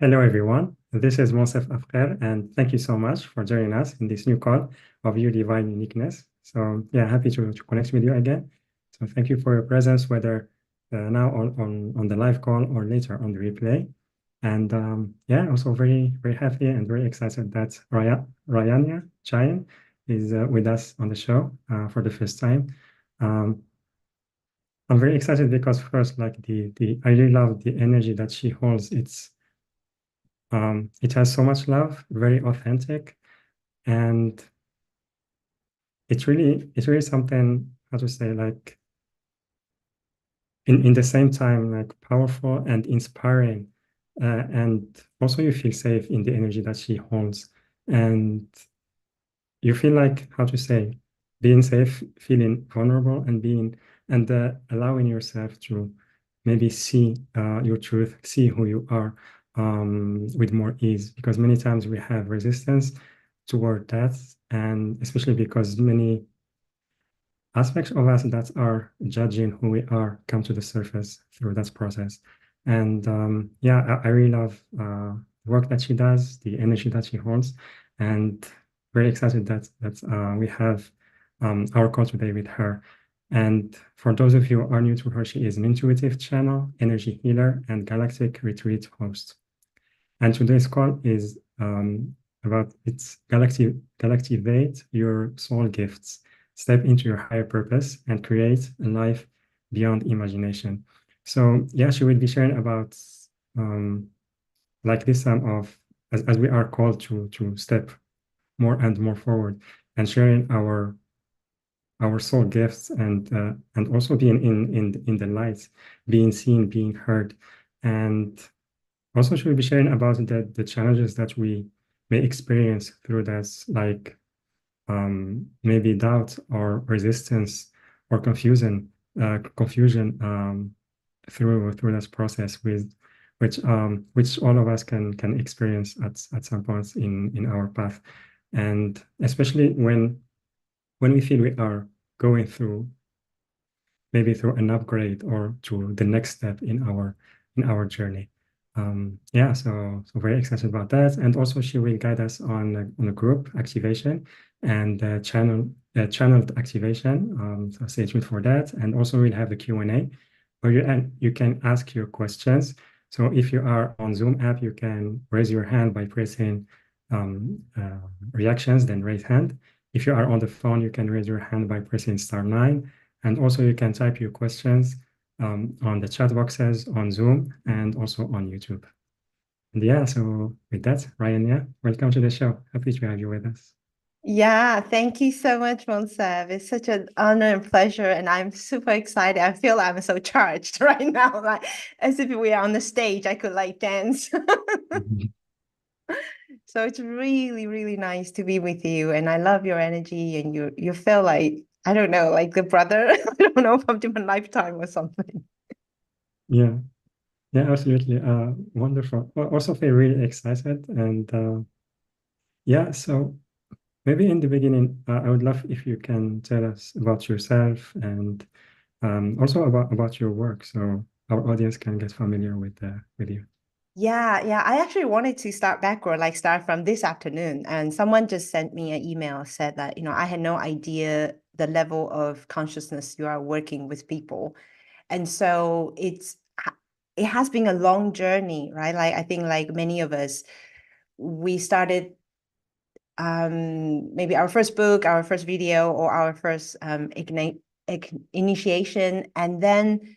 Hello, everyone. This is Monsef Afkar, and thank you so much for joining us in this new call of Your Divine Uniqueness. So, yeah, happy to connect with you again. So, thank you for your presence, whether now on the live call or later on the replay. And yeah, also very happy and very excited that Rayania Chaenn is with us on the show for the first time. Um, I'm very excited because first, like the I really love the energy that she holds. It has so much love, very authentic, and it's really something, how to say, like in the same time, like powerful and inspiring. And also you feel safe in the energy that she holds. And you feel like, how to say, being safe, feeling vulnerable and allowing yourself to maybe see your truth, see who you are with more ease. Because many times we have resistance toward that, and especially because many aspects of us that are judging who we are come to the surface through that process. And yeah, I really love the work that she does, the energy that she holds, and very excited that we have our call today with her. And for those of you who are new to her, she is an intuitive channel, energy healer, and galactic retreat host. And today's call is about its Galactivate your soul gifts. Step into your higher purpose and create a life beyond imagination. So yeah, she will be sharing about like this time of as we are called to step more and more forward and sharing our soul gifts and also being in the light, being seen, being heard, and also, she will be sharing about the challenges that we may experience through this, like maybe doubt or resistance or confusion through this process which all of us can experience at some points in our path, and especially when we feel we are going through maybe through an upgrade or to the next step in our journey. Yeah, so very excited about that. And also she will guide us on a group activation and channeled activation. So stay tuned for that. And also we'll have the Q&A where you can ask your questions. So if you are on Zoom app, you can raise your hand by pressing reactions, then raise hand. If you are on the phone, you can raise your hand by pressing *9. And also you can type your questions on the chat boxes on Zoom and also on YouTube. And yeah, so with that, Ryan, welcome to the show. Happy to have you with us. Yeah, thank you so much, Monsef. It's such an honor and pleasure, and I'm super excited. I feel I'm so charged right now, like as if we are on the stage, I could like dance. So it's really, really nice to be with you, and I love your energy, and you feel like, I don't know, like the brother, I don't know, from different lifetime or something. Yeah, yeah, absolutely. Wonderful. Also feel really excited. And yeah, so maybe in the beginning, I would love if you can tell us about yourself and also about your work, so our audience can get familiar with you. Yeah, I actually wanted to start backward, like start from this afternoon. And someone just sent me an email, said that, I had no idea the level of consciousness you are working with people. And so it has been a long journey, right? Like I think like many of us, we started maybe our first book, our first video, or our first initiation. And then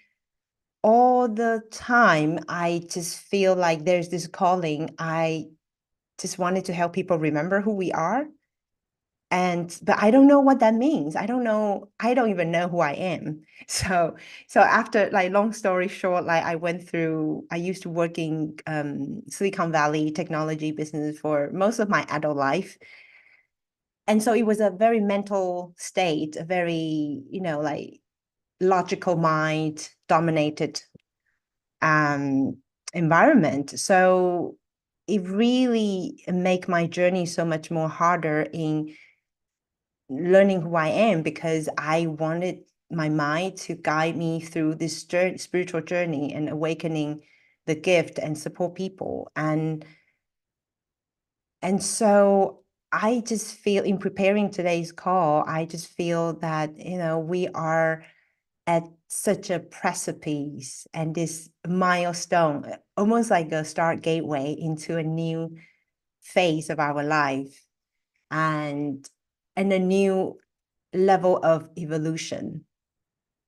all the time, I just feel like there's this calling. I just wanted to help people remember who we are. But I don't know what that means. I don't know. I don't even know who I am. So after, like, long story short, like I used to work in Silicon Valley technology business for most of my adult life. And so it was a very mental state, a very, like logical mind dominated um, environment. So it really make my journey so much more harder in learning who I am, because I wanted my mind to guide me through this spiritual journey and awakening the gift and support people. And so I just feel, in preparing today's call, I just feel that, we are at such a precipice and this milestone, almost like a start gateway into a new phase of our life, and a new level of evolution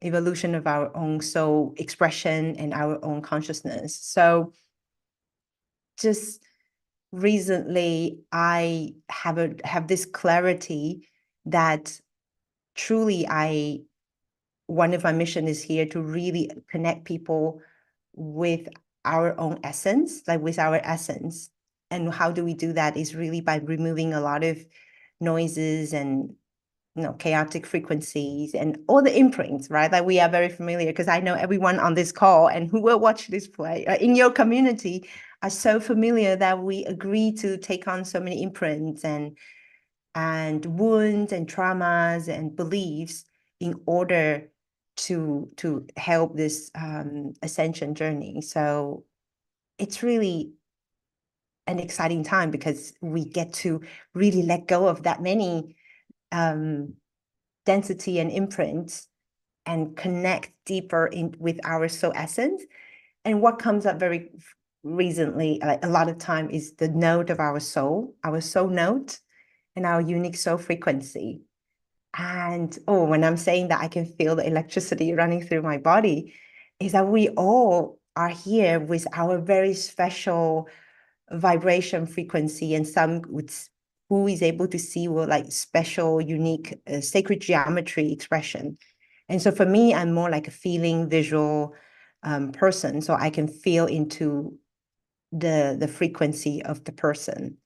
of our own soul expression and our own consciousness. So just recently I have this clarity that truly one of my mission is here to really connect people with our own essence, like with our essence. And how do we do that is really by removing a lot of noises and chaotic frequencies and all the imprints, right? Like we are very familiar, because I know everyone on this call and who will watch this play in your community are so familiar that we agree to take on so many imprints and wounds and traumas and beliefs in order to help this ascension journey. So it's really an exciting time because we get to really let go of that many density and imprints and connect deeper in with our soul essence. And what comes up very recently, like a lot of time, is the note of our soul note, and our unique soul frequency. And when I'm saying that I can feel the electricity running through my body, is that we all are here with our very special vibration frequency, and some would, who is able to see, will like special, unique, sacred geometry expression. And so for me, I'm more like a feeling visual person, so I can feel into the frequency of the person.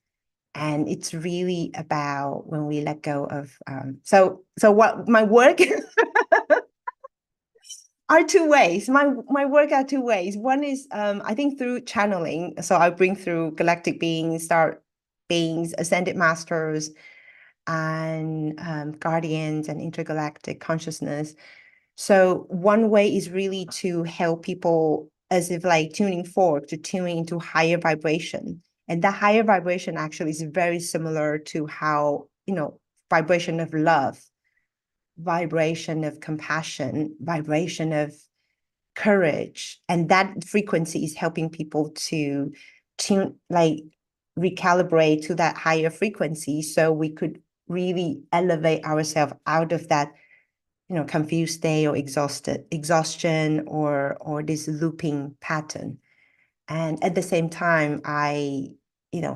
And it's really about when we let go of so what my work are two ways. My work are two ways. One is I think through channeling. So I bring through galactic beings, star beings, ascended masters, and guardians and intergalactic consciousness. So one way is really to help people, as if like tuning forward, to tuning into higher vibration. And that higher vibration actually is very similar to how, vibration of love, vibration of compassion, vibration of courage. And that frequency is helping people to tune, like recalibrate to that higher frequency, so we could really elevate ourselves out of that confused state or exhaustion or this looping pattern. And at the same time, I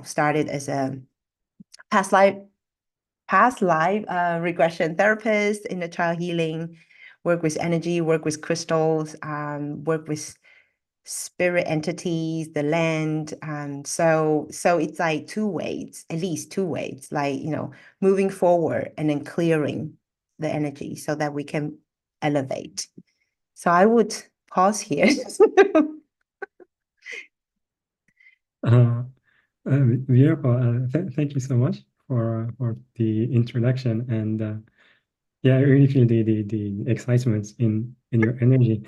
started as a past life regression therapist in the child healing, work with energy, work with crystals, work with spirit entities, the land. So it's like two ways, at least two ways, like, moving forward and then clearing the energy so that we can elevate. So I would pause here. Beautiful. Thank you so much for the introduction, and yeah, I really feel the excitement in your energy,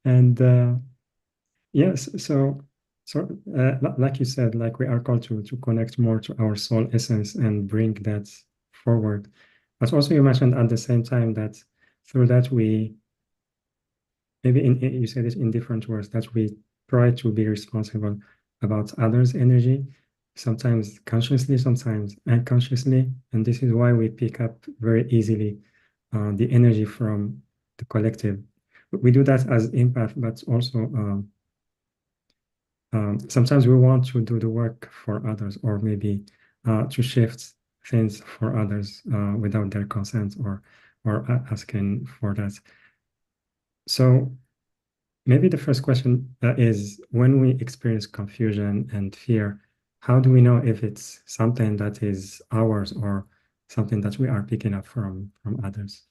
and yes, like you said, like we are called to connect more to our soul essence and bring that forward. But also you mentioned at the same time that through that we maybe you said it in different words, that we try to be responsible about others' energy, sometimes consciously, sometimes unconsciously, and this is why we pick up very easily the energy from the collective. We do that as empath, but also sometimes we want to do the work for others, or maybe to shift things for others without their consent or asking for that. So maybe the first question is, when we experience confusion and fear, how do we know if it's something that is ours or something that we are picking up from others?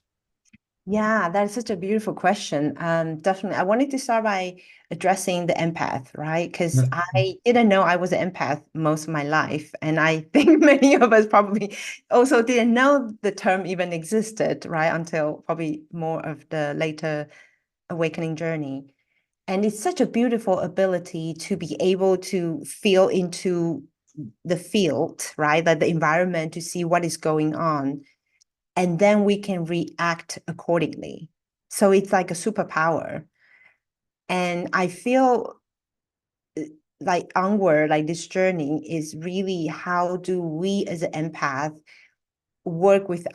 Yeah, that's such a beautiful question. Definitely. I wanted to start by addressing the empath, right? Because Yeah. I didn't know I was an empath most of my life. And I think many of us probably also didn't know the term even existed, right? Until probably more of the later awakening journey. And it's such a beautiful ability to be able to feel into the field, right? Like the environment, to see what is going on. And then we can react accordingly. So it's like a superpower. And I feel like onward, like this journey is really, how do we as an empath work with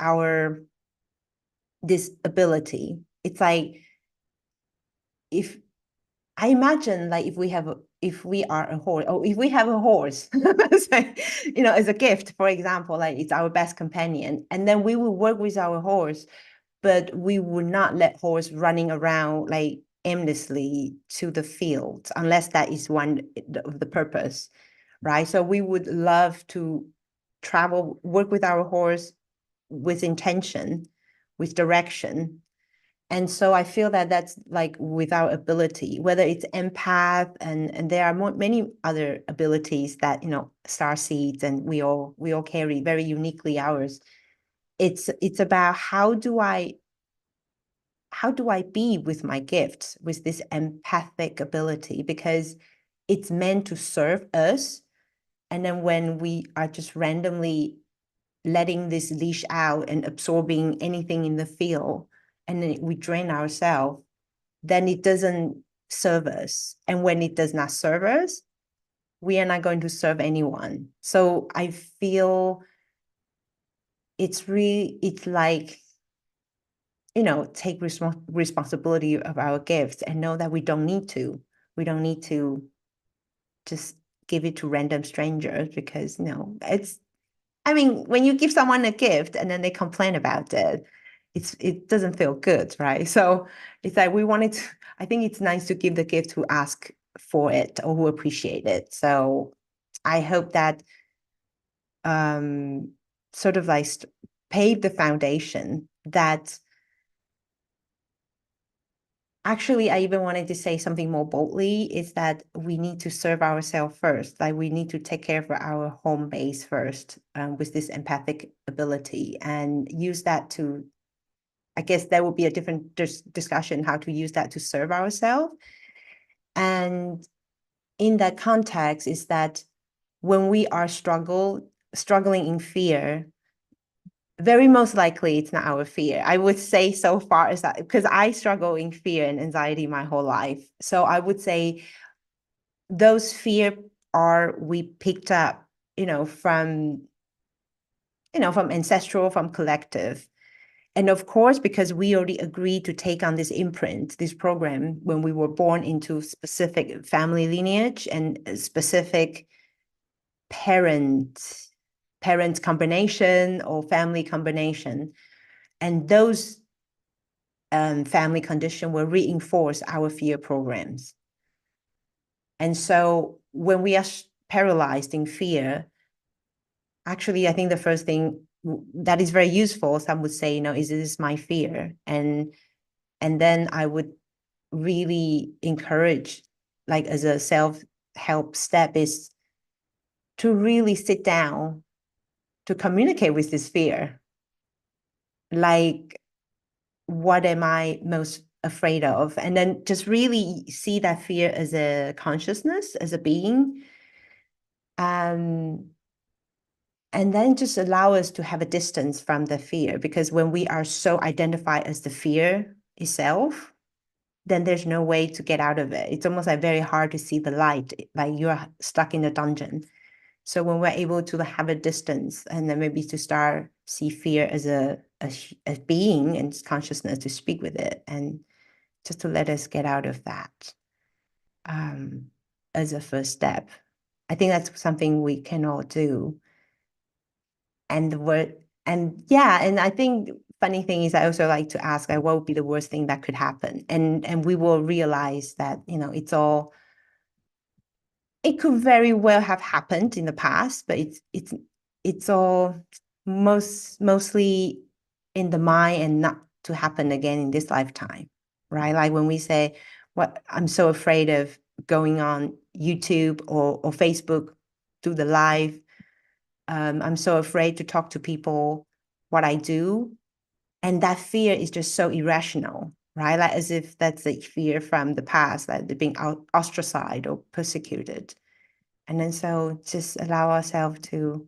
this ability? It's like, if I imagine, like, if we are a horse, or if we have a horse, as a gift, for example, like it's our best companion, and then we will work with our horse, but we would not let horse running around like aimlessly to the field, unless that is one of the purpose, right? So we would love to work with our horse with intention, with direction. And so I feel that that's like with our ability, whether it's empath, and there are many other abilities that, star seeds, and we all carry very uniquely ours. It's about, how do I be with my gifts, with this empathic ability, because it's meant to serve us. And then when we are just randomly letting this leash out and absorbing anything in the field, and then we drain ourselves, then it doesn't serve us. And when it does not serve us, we are not going to serve anyone. So I feel it's like, take responsibility of our gifts, and know that we don't need to just give it to random strangers, because when you give someone a gift and then they complain about it, it doesn't feel good, right? So it's like, I think it's nice to give the gift who ask for it or who appreciate it. So I hope that sort of like pave the foundation that, actually, I even wanted to say something more boldly, is that we need to serve ourselves first. Like, we need to take care of our home base first, with this empathic ability, and use that to, I guess there will be a different discussion, how to use that to serve ourselves. And in that context is that, when we are struggling in fear, very most likely it's not our fear. I would say, so far as that, because I struggle in fear and anxiety my whole life. So I would say those fear we picked up, from ancestral, from collective. And of course, because we already agreed to take on this imprint, this program, when we were born into specific family lineage and a specific parent combination or family combination. And those family condition will reinforce our fear programs. And so when we are paralyzed in fear, actually, I think the first thing that is very useful, some would say, is this my fear? And then I would really encourage, like, as a self-help step, is to really sit down to communicate with this fear. Like, what am I most afraid of? And then just really see that fear as a consciousness, as a being. And then just allow us to have a distance from the fear, because when we are so identified as the fear itself, then there's no way to get out of it. It's almost like very hard to see the light, like you're stuck in a dungeon. So when we're able to have a distance, and then maybe to start see fear as a being and consciousness, to speak with it, and just to let us get out of that, as a first step. I think that's something we can all do. And I think funny thing is, I also like to ask, like, what would be the worst thing that could happen? And we will realize that, it could very well have happened in the past, but it's all mostly in the mind, and not to happen again in this lifetime, right? Like when we say, what I'm so afraid of going on YouTube or Facebook, do the live. I'm so afraid to talk to people what I do. And that fear is just so irrational. right? Like as if that's a fear from the past, like they're being ostracized or persecuted. And then so just allow ourselves to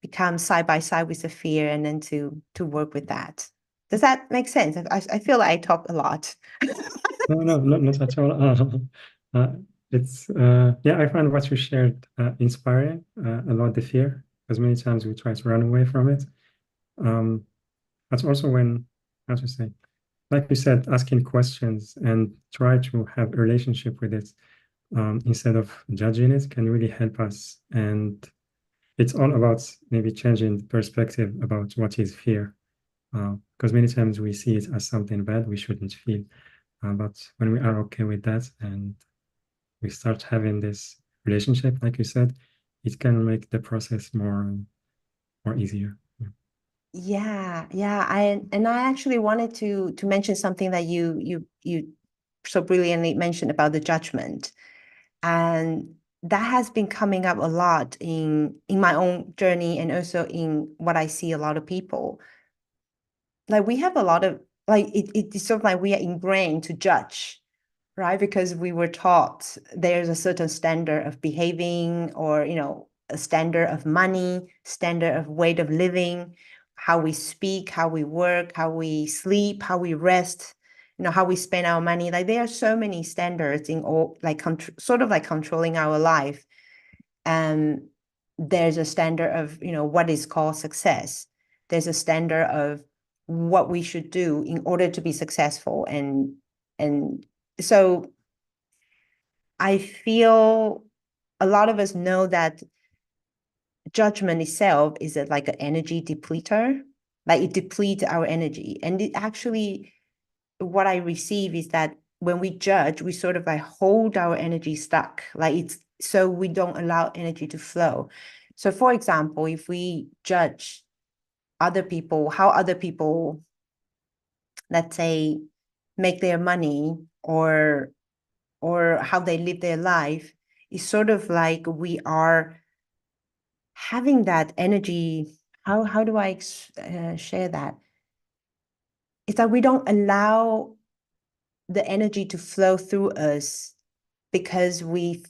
become side by side with the fear and then to work with that. Does that make sense? I feel like I talk a lot. No, not at all. It's yeah, I find what you shared inspiring about the fear, because many times we try to run away from it. But also when, how to say, like you said, asking questions and try to have a relationship with it instead of judging it can really help us. And it's all about maybe changing perspective about what is fear. Because many times we see it as something bad we shouldn't feel. But when we are okay with that and we start having this relationship, like you said, it can make the process more easier. Yeah. I actually wanted to mention something that you so brilliantly mentioned about the judgment. And that has been coming up a lot in my own journey and also in what I see a lot of people. Like we have a lot of like it's sort of like we are ingrained to judge, right? Because we were taught there's a certain standard of behaving or, a standard of money, standard of way of living, how we speak, how we work, how we sleep, how we rest, how we spend our money. Like there are so many standards in all, like sort of like controlling our life. And there's a standard of, what is called success. There's a standard of what we should do in order to be successful. And so I feel a lot of us know that judgment itself is like an energy depleter, like it depletes our energy. And it actually, what I receive is that when we judge, we sort of like hold our energy stuck, like it's so we don't allow energy to flow. So, for example, if we judge other people, how other people, let's say, make their money or how they live their life, it's sort of like we are having that energy. How do I share that? It's that we don't allow the energy to flow through us because we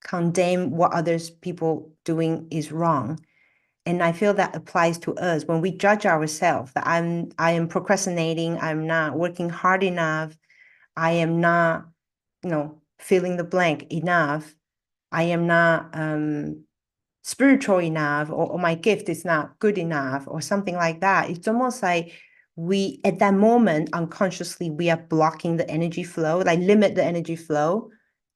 condemn what others people doing is wrong. And I feel that applies to us when we judge ourselves that I am procrastinating, I'm not working hard enough, I am not, filling the blank enough, I am not spiritual enough, or my gift is not good enough, or something like that. It's almost like we, at that moment, unconsciously, we are blocking the energy flow, like limit the energy flow.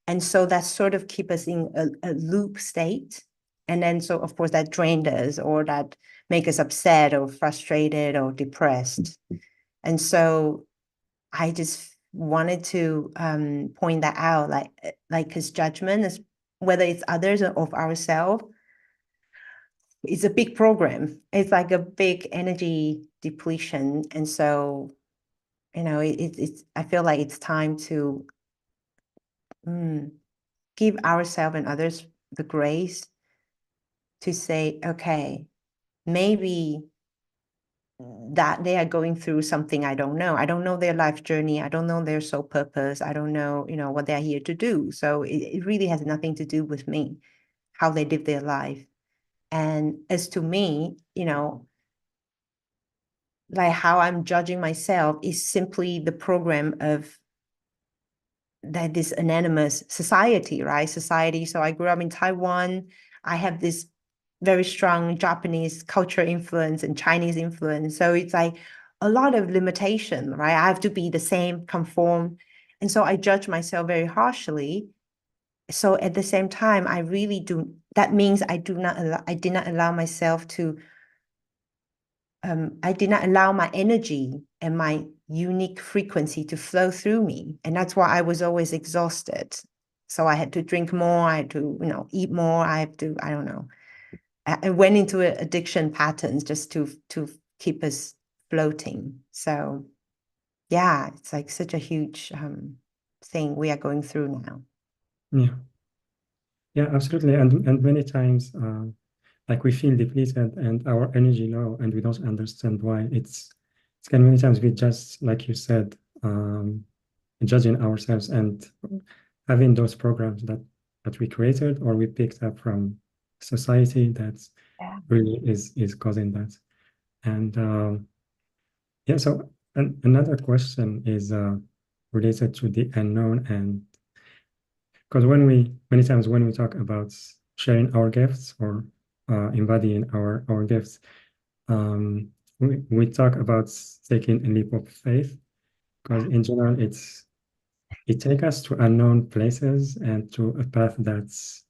And so that sort of keep us in a loop state. And then, so of course, that drained us or that make us upset or frustrated or depressed. And so I just wanted to point that out, like his judgment is whether it's others or of ourselves, it's a big program. It's like a big energy depletion. And so, it's I feel like it's time to give ourselves and others the grace to say, okay, maybe that they are going through something I don't know. I don't know their life journey. I don't know their soul purpose. I don't know, what they're here to do. So it really has nothing to do with me, how they live their life. And as to me, like how I'm judging myself is simply the program of that this anonymous society, right? Society. So I grew up in Taiwan. I have this very strong Japanese culture influence and Chinese influence. So it's like a lot of limitation, right? I have to be the same, conform. And so I judge myself very harshly. So at the same time, I really do, that means I did not allow myself to I did not allow my energy and my unique frequency to flow through me. And that's why I was always exhausted. So I had to drink more, I had to, eat more, I have to, I don't know. I went into addiction patterns just to keep us floating. So yeah, it's like such a huge thing we are going through now. Yeah, yeah, absolutely. And many times like we feel depleted and our energy low, and we don't understand why. It's kind of many times we just, like you said, judging ourselves and having those programs that we created or we picked up from society that Yeah. really is causing that. And yeah, so another question is related to the unknown, and because many times when we talk about sharing our gifts or embodying our gifts, we talk about taking a leap of faith, because in general it takes us to unknown places and to a path that's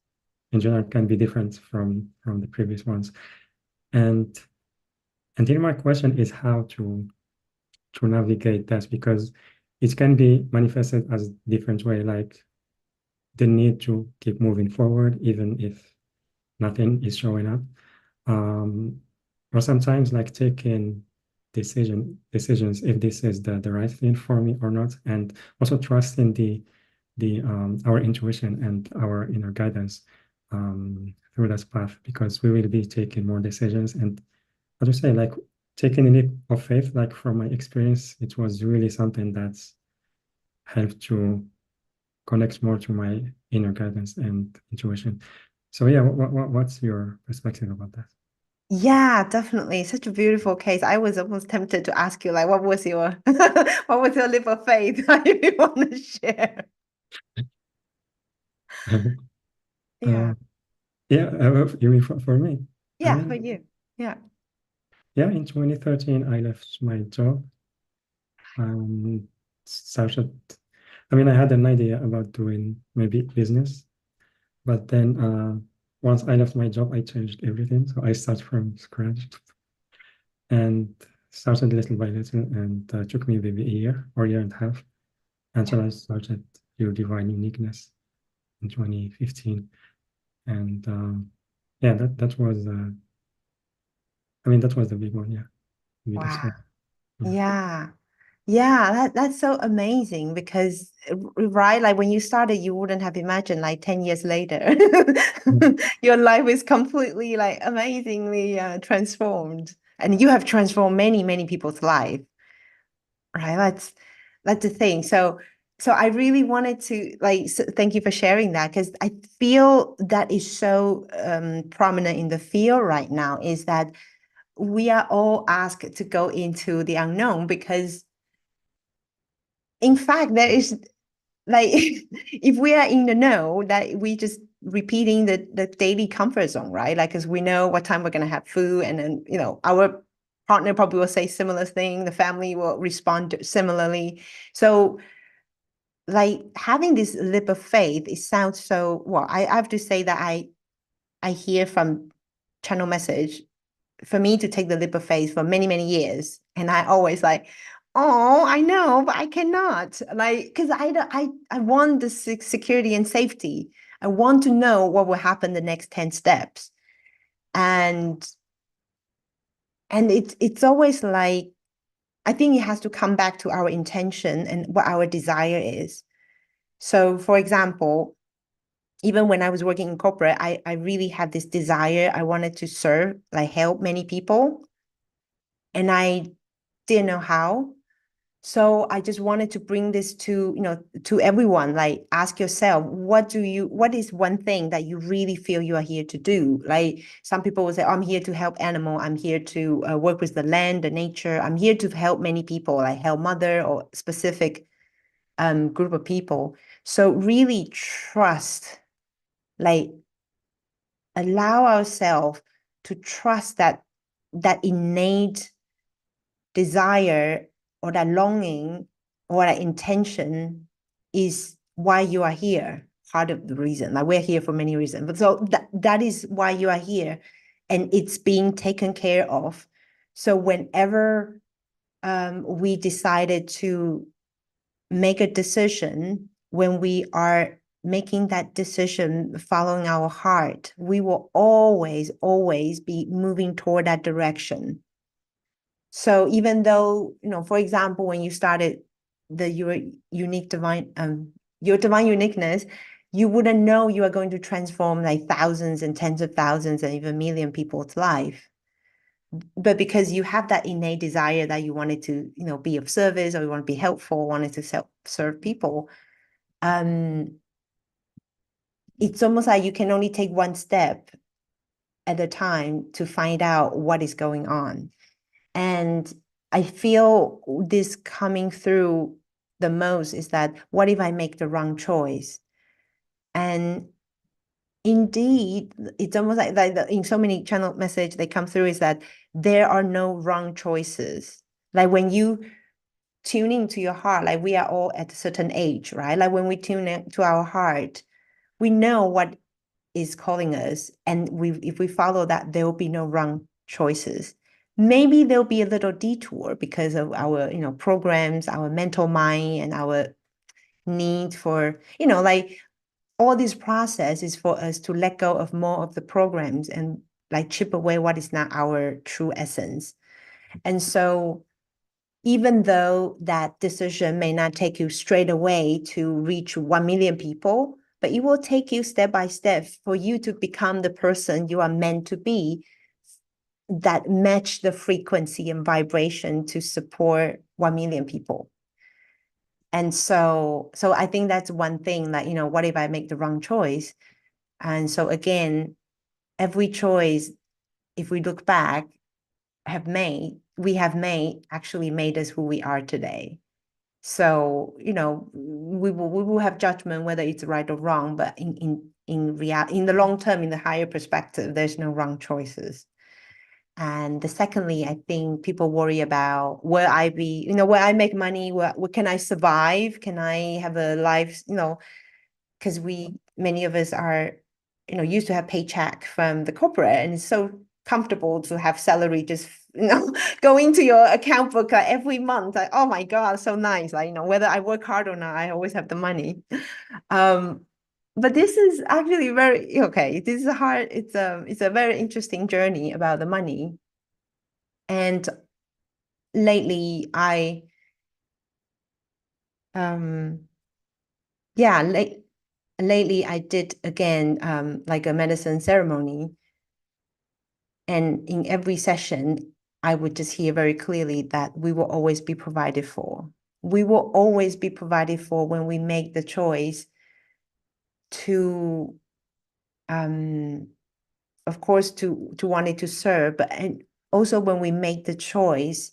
in general can be different from the previous ones. And then my question is how to navigate that, because it can be manifested as different way, like the need to keep moving forward even if nothing is showing up. Um, or sometimes like taking decisions if this is the right thing for me or not, and also trusting the our intuition and our inner guidance through that path, because we will be taking more decisions. And I would say like taking a leap of faith, like from my experience, it was really something that's helped to connect more to my inner guidance and intuition. So yeah, what's your perspective about that? Yeah, definitely. Such a beautiful case. I was almost tempted to ask you, like, what was your what was your leap of faith if you want to share? Uh, Yeah. yeah, you mean for me? I Yeah, for mean, you. Yeah. yeah, in 2013, I left my job. Started, I mean, I had an idea about doing maybe business, but then once I left my job, I changed everything. So I started from scratch and started little by little, and took me maybe a year or year and a half Yeah. until I started Your Divine Uniqueness in 2015. And yeah, that was, I mean, that was the big one, yeah, the biggest Wow. one. Yeah. Yeah. Yeah, that's so amazing because right, like when you started, you wouldn't have imagined like 10 years later, your life is completely like amazingly transformed. And you have transformed many, many people's life, right? That's the thing. So I really wanted to like thank you for sharing that because I feel that is so prominent in the field right now is that we are all asked to go into the unknown because in fact there is like if we are in the know that we just repeating the daily comfort zone, right? Like because we know what time we're going to have food and then our partner probably will say similar thing, the family will respond similarly. So like having this leap of faith, it sounds so well. I have to say that I hear from channel message for me to take the leap of faith for many, many years. And I always like, oh, I know, but I cannot. Like, because I want the security and safety. I want to know what will happen the next 10 steps. And it's always like, I think it has to come back to our intention and what our desire is. So for example, even when I was working in corporate, I really had this desire. I wanted to serve, like help many people. And I didn't know how. So I just wanted to bring this to everyone. Like ask yourself, what is one thing that you really feel you are here to do? Like some people will say, oh, I'm here to help animal. I'm here to work with the land, the nature. I'm here to help many people, like help mother or specific group of people. So really trust, like allow ourselves to trust that innate desire or that longing or that intention is why you are here. Part of the reason, like we're here for many reasons, but so that is why you are here, and it's being taken care of. So whenever we decided to make a decision, when we are making that decision following our heart, we will always, always be moving toward that direction. So even though, for example, when you started your unique divine, your divine uniqueness, you wouldn't know you are going to transform like thousands and tens of thousands and even million people's life. But because you have that innate desire that you wanted to, be of service, or you want to be helpful, wanted to serve people, it's almost like you can only take one step at a time to find out what is going on. And I feel this coming through the most is that, what if I make the wrong choice? And indeed, it's almost like in so many channel message they come through is that there are no wrong choices. Like when you tune into your heart, like we are all at a certain age, right? Like when we tune into our heart, we know what is calling us, and if we follow that, there will be no wrong choices. Maybe there'll be a little detour because of our programs, our mental mind, and our need for like all this process is for us to let go of more of the programs and like chip away what is not our true essence. And so even though that decision may not take you straight away to reach 1 million people, but it will take you step by step for you to become the person you are meant to be, that match the frequency and vibration to support 1 million people. And so I think that's one thing, like, what if I make the wrong choice? And so again, every choice, if we look back, we have made actually made us who we are today. So, we will have judgment whether it's right or wrong, but in the long term, in the higher perspective, there's no wrong choices. And secondly, I think people worry about, will I be, will I make money? Where can I survive? Can I have a life, because many of us are, used to have paycheck from the corporate, and it's so comfortable to have salary just, go into your account book every month. Like, oh my God, so nice. Like, whether I work hard or not, I always have the money. But this is actually very, okay, this is hard. It's a very interesting journey about the money. And lately yeah, lately I did again, like a medicine ceremony. And in every session, I would just hear very clearly that we will always be provided for. We will always be provided for when we make the choice to, of course, to want it to serve, but and also when we make the choice,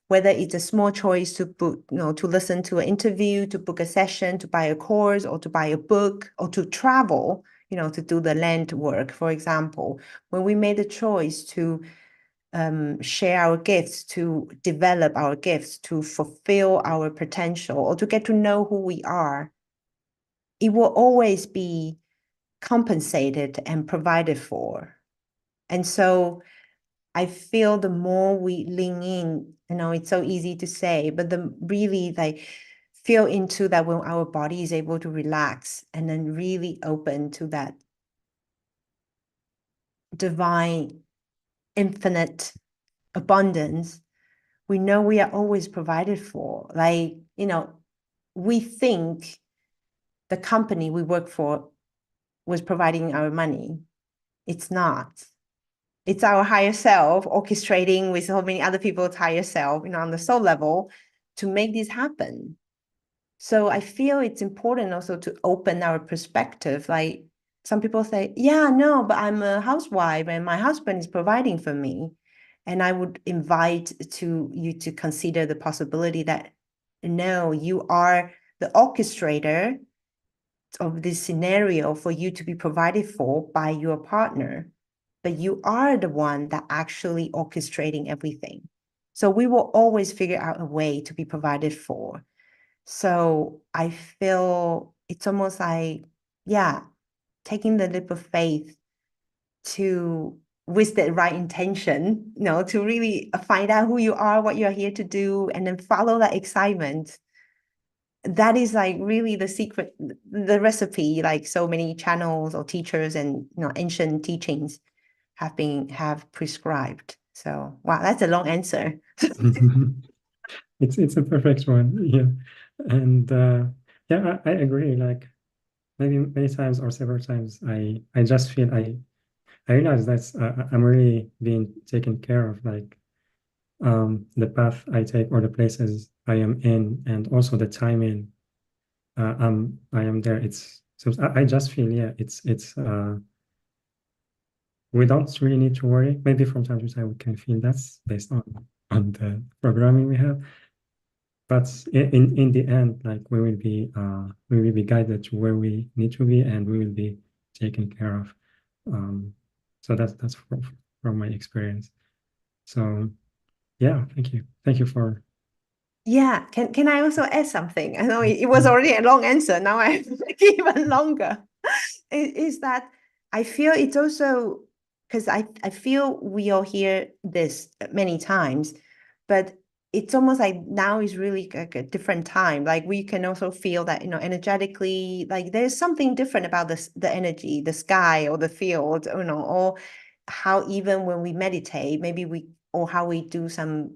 whether it's a small choice to book, to listen to an interview, to book a session, to buy a course, or to buy a book, or to travel, to do the land work, for example. When we made the choice to share our gifts, to develop our gifts, to fulfill our potential, or to get to know who we are, it will always be compensated and provided for. And so I feel the more we lean in, it's so easy to say, but the really like feel into that, when our body is able to relax and then really open to that divine, infinite abundance, we know we are always provided for. Like, we think the company we work for was providing our money. It's not. It's our higher self orchestrating with so many other people's higher self, on the soul level, to make this happen. So I feel it's important also to open our perspective. Like, some people say, yeah, no, but I'm a housewife and my husband is providing for me. And I would invite you to consider the possibility that, no, you are the orchestrator of this scenario for you to be provided for by your partner, but you are the one that actually orchestrating everything. So we will always figure out a way to be provided for. So I feel it's almost like, yeah, taking the leap of faith to, with the right intention, to really find out who you are, what you're here to do, and then follow that excitement. That is like really the secret, the recipe, like so many channels or teachers and ancient teachings have prescribed. So wow, that's a long answer. It's a perfect one. Yeah. And yeah, I agree. Like, maybe many times or several times, I just feel I realize that's I'm really being taken care of, like the path I take or the places I am in, and also the timing I am there. It's so I just feel, yeah, it's we don't really need to worry. Maybe from time to time we can feel that's based on the programming we have. But in the end, like we will be guided to where we need to be, and we will be taken care of. Um, so that's from my experience. So yeah, thank you for. Yeah, can I also add something? I know it was Yeah. already a long answer. Now I have to make it even longer. Is that I feel it's also because I feel we all hear this many times, but it's almost like now is really like a different time. Like we can also feel that, energetically, like there's something different about the energy, the sky or the field, or how even when we meditate, maybe or how we do some,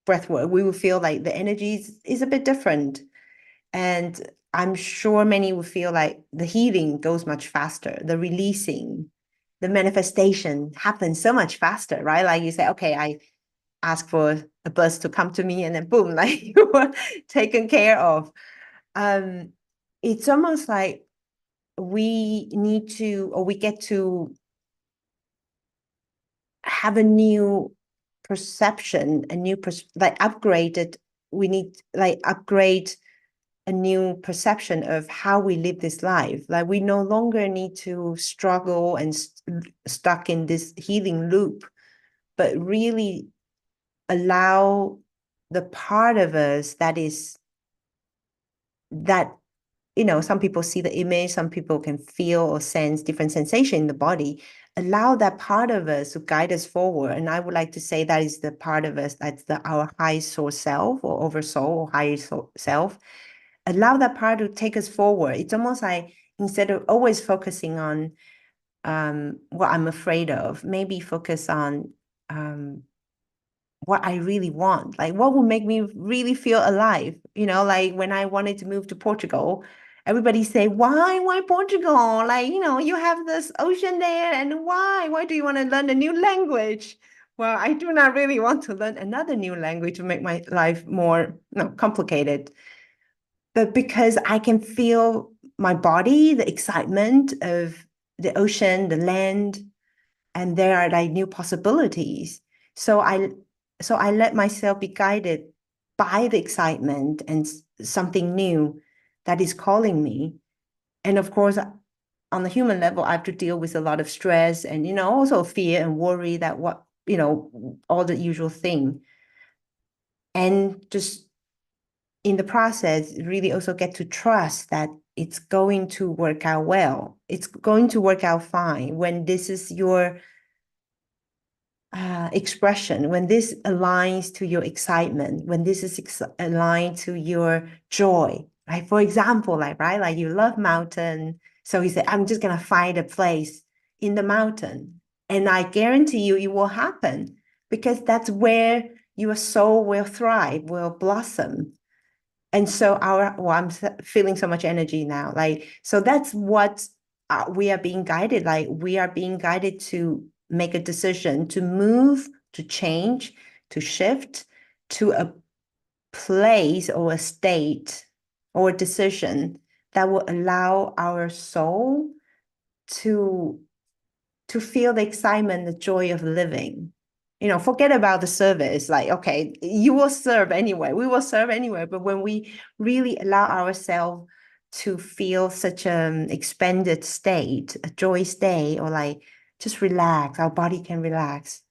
breath work, we will feel like the energy is a bit different. And I'm sure many will feel like the healing goes much faster, the releasing, the manifestation happens so much faster, right? Like you say, okay, I ask for a bus to come to me, and then boom, like you were taken care of. Um, it's almost like we need to, or we get to have a new perception, a new like upgraded. We need like upgrade a new perception of how we live this life. Like we no longer need to struggle and stuck in this healing loop, but really allow the part of us that some people see the image, some people can feel or sense different sensation in the body. Allow that part of us to guide us forward. And I would like to say that is the part of us that's our high source self or oversoul or higher self. Allow that part to take us forward. It's almost like instead of always focusing on what I'm afraid of, maybe focus on what I really want. Like what will make me really feel alive? Like when I wanted to move to Portugal, everybody say, why Portugal? Like, you have this ocean there, and why do you want to learn a new language? Well, I do not really want to learn another new language to make my life more complicated. But because I can feel my body, the excitement of the ocean, the land, and there are like new possibilities. So I let myself be guided by the excitement and something new that is calling me. And of course, on the human level, I have to deal with a lot of stress and also fear and worry that all the usual thing. And just in the process, really also get to trust that it's going to work out well. It's going to work out fine when this is your expression, when this aligns to your excitement, when this is aligned to your joy. Like for example, like you love mountain. So he said, I'm just gonna find a place in the mountain. And I guarantee you it will happen because that's where your soul will thrive, will blossom. And so I'm feeling so much energy now. Like, so that's what we are being guided. Like we are being guided to make a decision, to move, to change, to shift to a place or a state or a decision that will allow our soul to feel the excitement, the joy of living. Forget about the service. Like, okay, you will serve anyway. We will serve anyway. But when we really allow ourselves to feel such an expanded state, a joy state, or like just relax, our body can relax,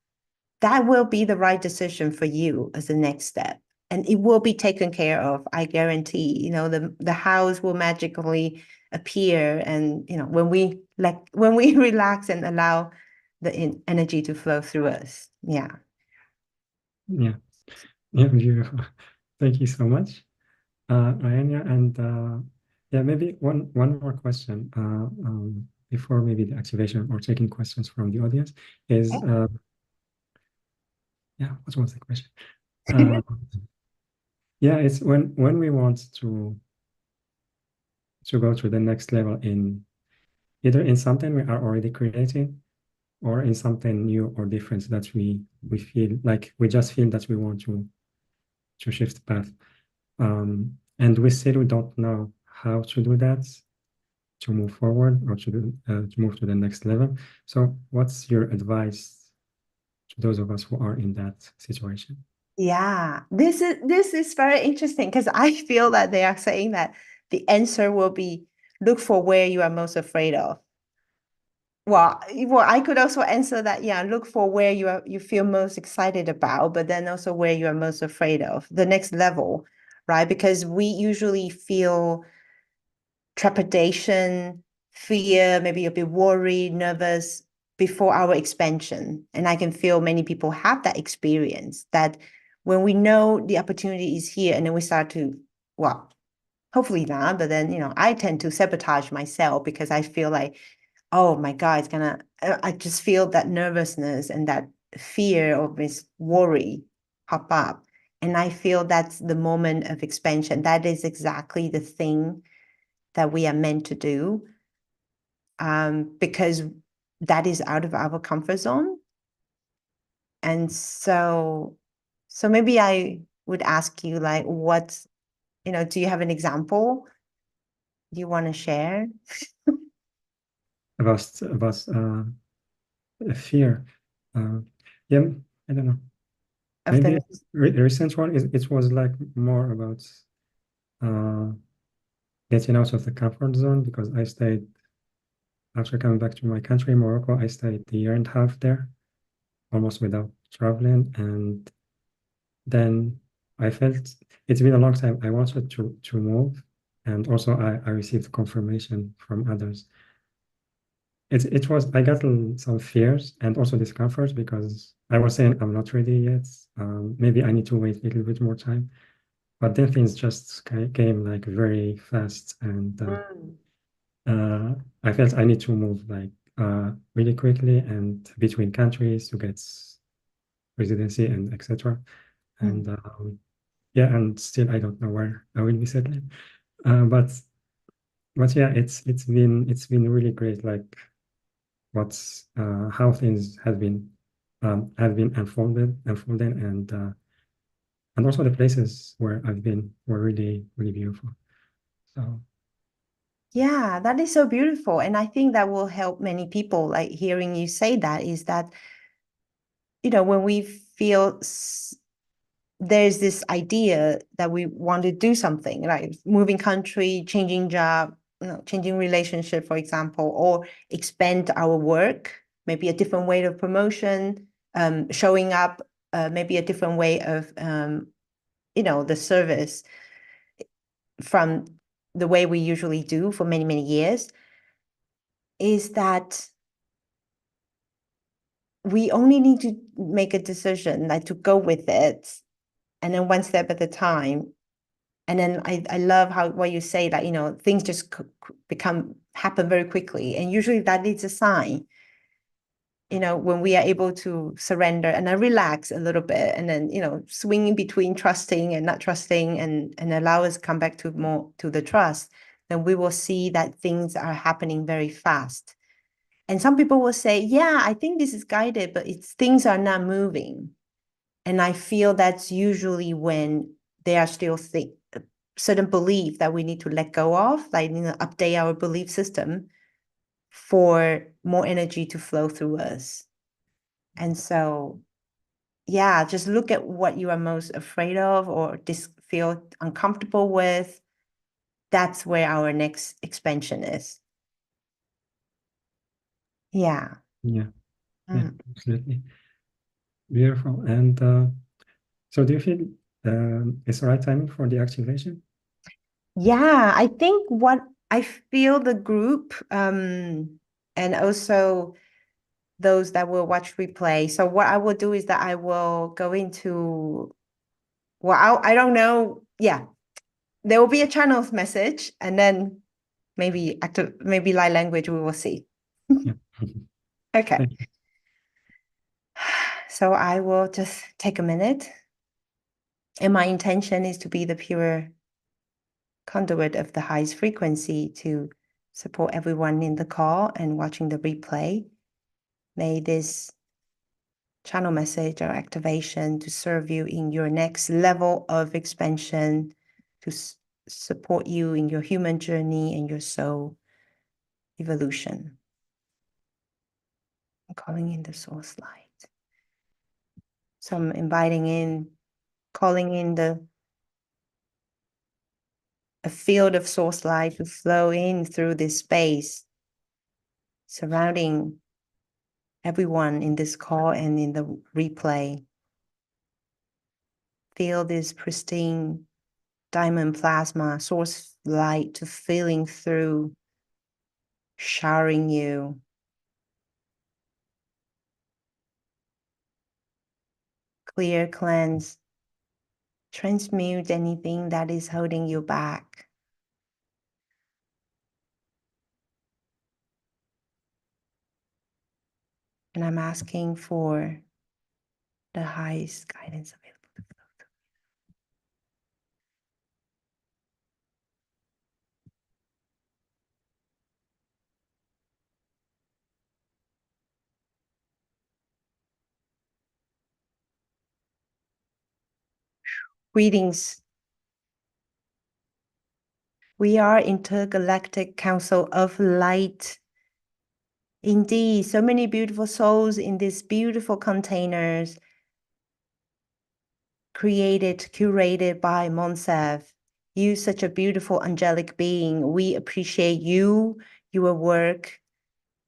that will be the right decision for you as the next step. And it will be taken care of, I guarantee. The house will magically appear. And when we relax and allow the energy to flow through us. Yeah. Yeah, yeah, beautiful. Thank you so much, Rayania. And yeah, maybe one more question before maybe the activation or taking questions from the audience is yeah, what was the question? Uh, yeah, it's when we want to to go to the next level in either in something we are already creating or in something new or different that we feel like we just feel that we want to shift path. And we still we don't know how to do that, to move forward or to move to the next level. So what's your advice to those of us who are in that situation? Yeah, this is very interesting because I feel that they are saying that the answer will be look for where you are most afraid of. Well, I could also answer that, yeah, look for where you feel most excited about, but then also where you are most afraid of, the next level, right? Because we usually feel trepidation, fear, maybe a bit worried, nervous before our expansion. And I can feel many people have that experience that when we know the opportunity is here and then we start to, well, hopefully not, but then, I tend to sabotage myself because I feel like, oh my God, I just feel that nervousness and that fear or this worry pop up. And I feel that's the moment of expansion. That is exactly the thing that we are meant to do, because that is out of our comfort zone. And so maybe I would ask you, like, do you have an example you want to share About fear. Uh, yeah, I don't know. of Maybe the? a recent one is it was like more about uh, getting out of the comfort zone because I stayed after coming back to my country, Morocco. I stayed a year and a half there, almost without traveling, and then I felt it's been a long time. I wanted to move, and also I received confirmation from others. It was I got some fears and also discomfort because I was saying I'm not ready yet. Maybe I need to wait a little bit more time. But then things just came like very fast, and Mm, I felt I need to move like really quickly and between countries to get residency and etc. And mm. yeah, and still I don't know where I will be settling. But yeah, it's been really great. Like what's how things have been unfolding, and also the places where I've been were really really beautiful. So Yeah, that is so beautiful. And I think that will help many people. Like hearing you say that is that, when we feel there's this idea that we want to do something, like moving country, changing job, changing relationship, for example, or expand our work, maybe a different way of promotion, showing up, maybe a different way of, the service from the way we usually do for many, many years, is that we only need to make a decision, like to go with it, and then one step at a time. And then I love how what you say that, things just happen very quickly. And usually that is a sign, when we are able to surrender and then relax a little bit and then, swinging between trusting and not trusting and allow us to come back to more to the trust, then we will see that things are happening very fast. And some people will say, yeah, I think this is guided, but things are not moving. And I feel that's usually when there are still certain belief that we need to let go of, like, update our belief system for more energy to flow through us. And so, yeah, just look at what you are most afraid of or feel uncomfortable with. That's where our next expansion is. Yeah. yeah, yeah, Mm. absolutely beautiful. And so, do you feel it's the right timing for the activation? Yeah, I think what I feel the group, and also those that will watch replay. So what I will do is that I will go into, well, I don't know. Yeah, there will be a channel message, and then maybe light language. We will see. Yeah. Okay, Thank you. so I will just take a minute, and my intention is to be the pure conduit of the highest frequency to support everyone in the call and watching the replay. May this channel message or activation to serve you in your next level of expansion, to support you in your human journey and your soul evolution. I'm calling in the source light. So I'm inviting in, calling in a field of source light to flow in through this space, surrounding everyone in this call and in the replay. Feel this pristine diamond plasma source light to filling through, showering you. Clear, cleanse, transmute anything that is holding you back. And I'm asking for the highest guidance available to flow through. Greetings. We are Intergalactic Council of Light. Indeed, so many beautiful souls in these beautiful containers, created, curated by Monsev. You, such a beautiful angelic being. We appreciate you, your work,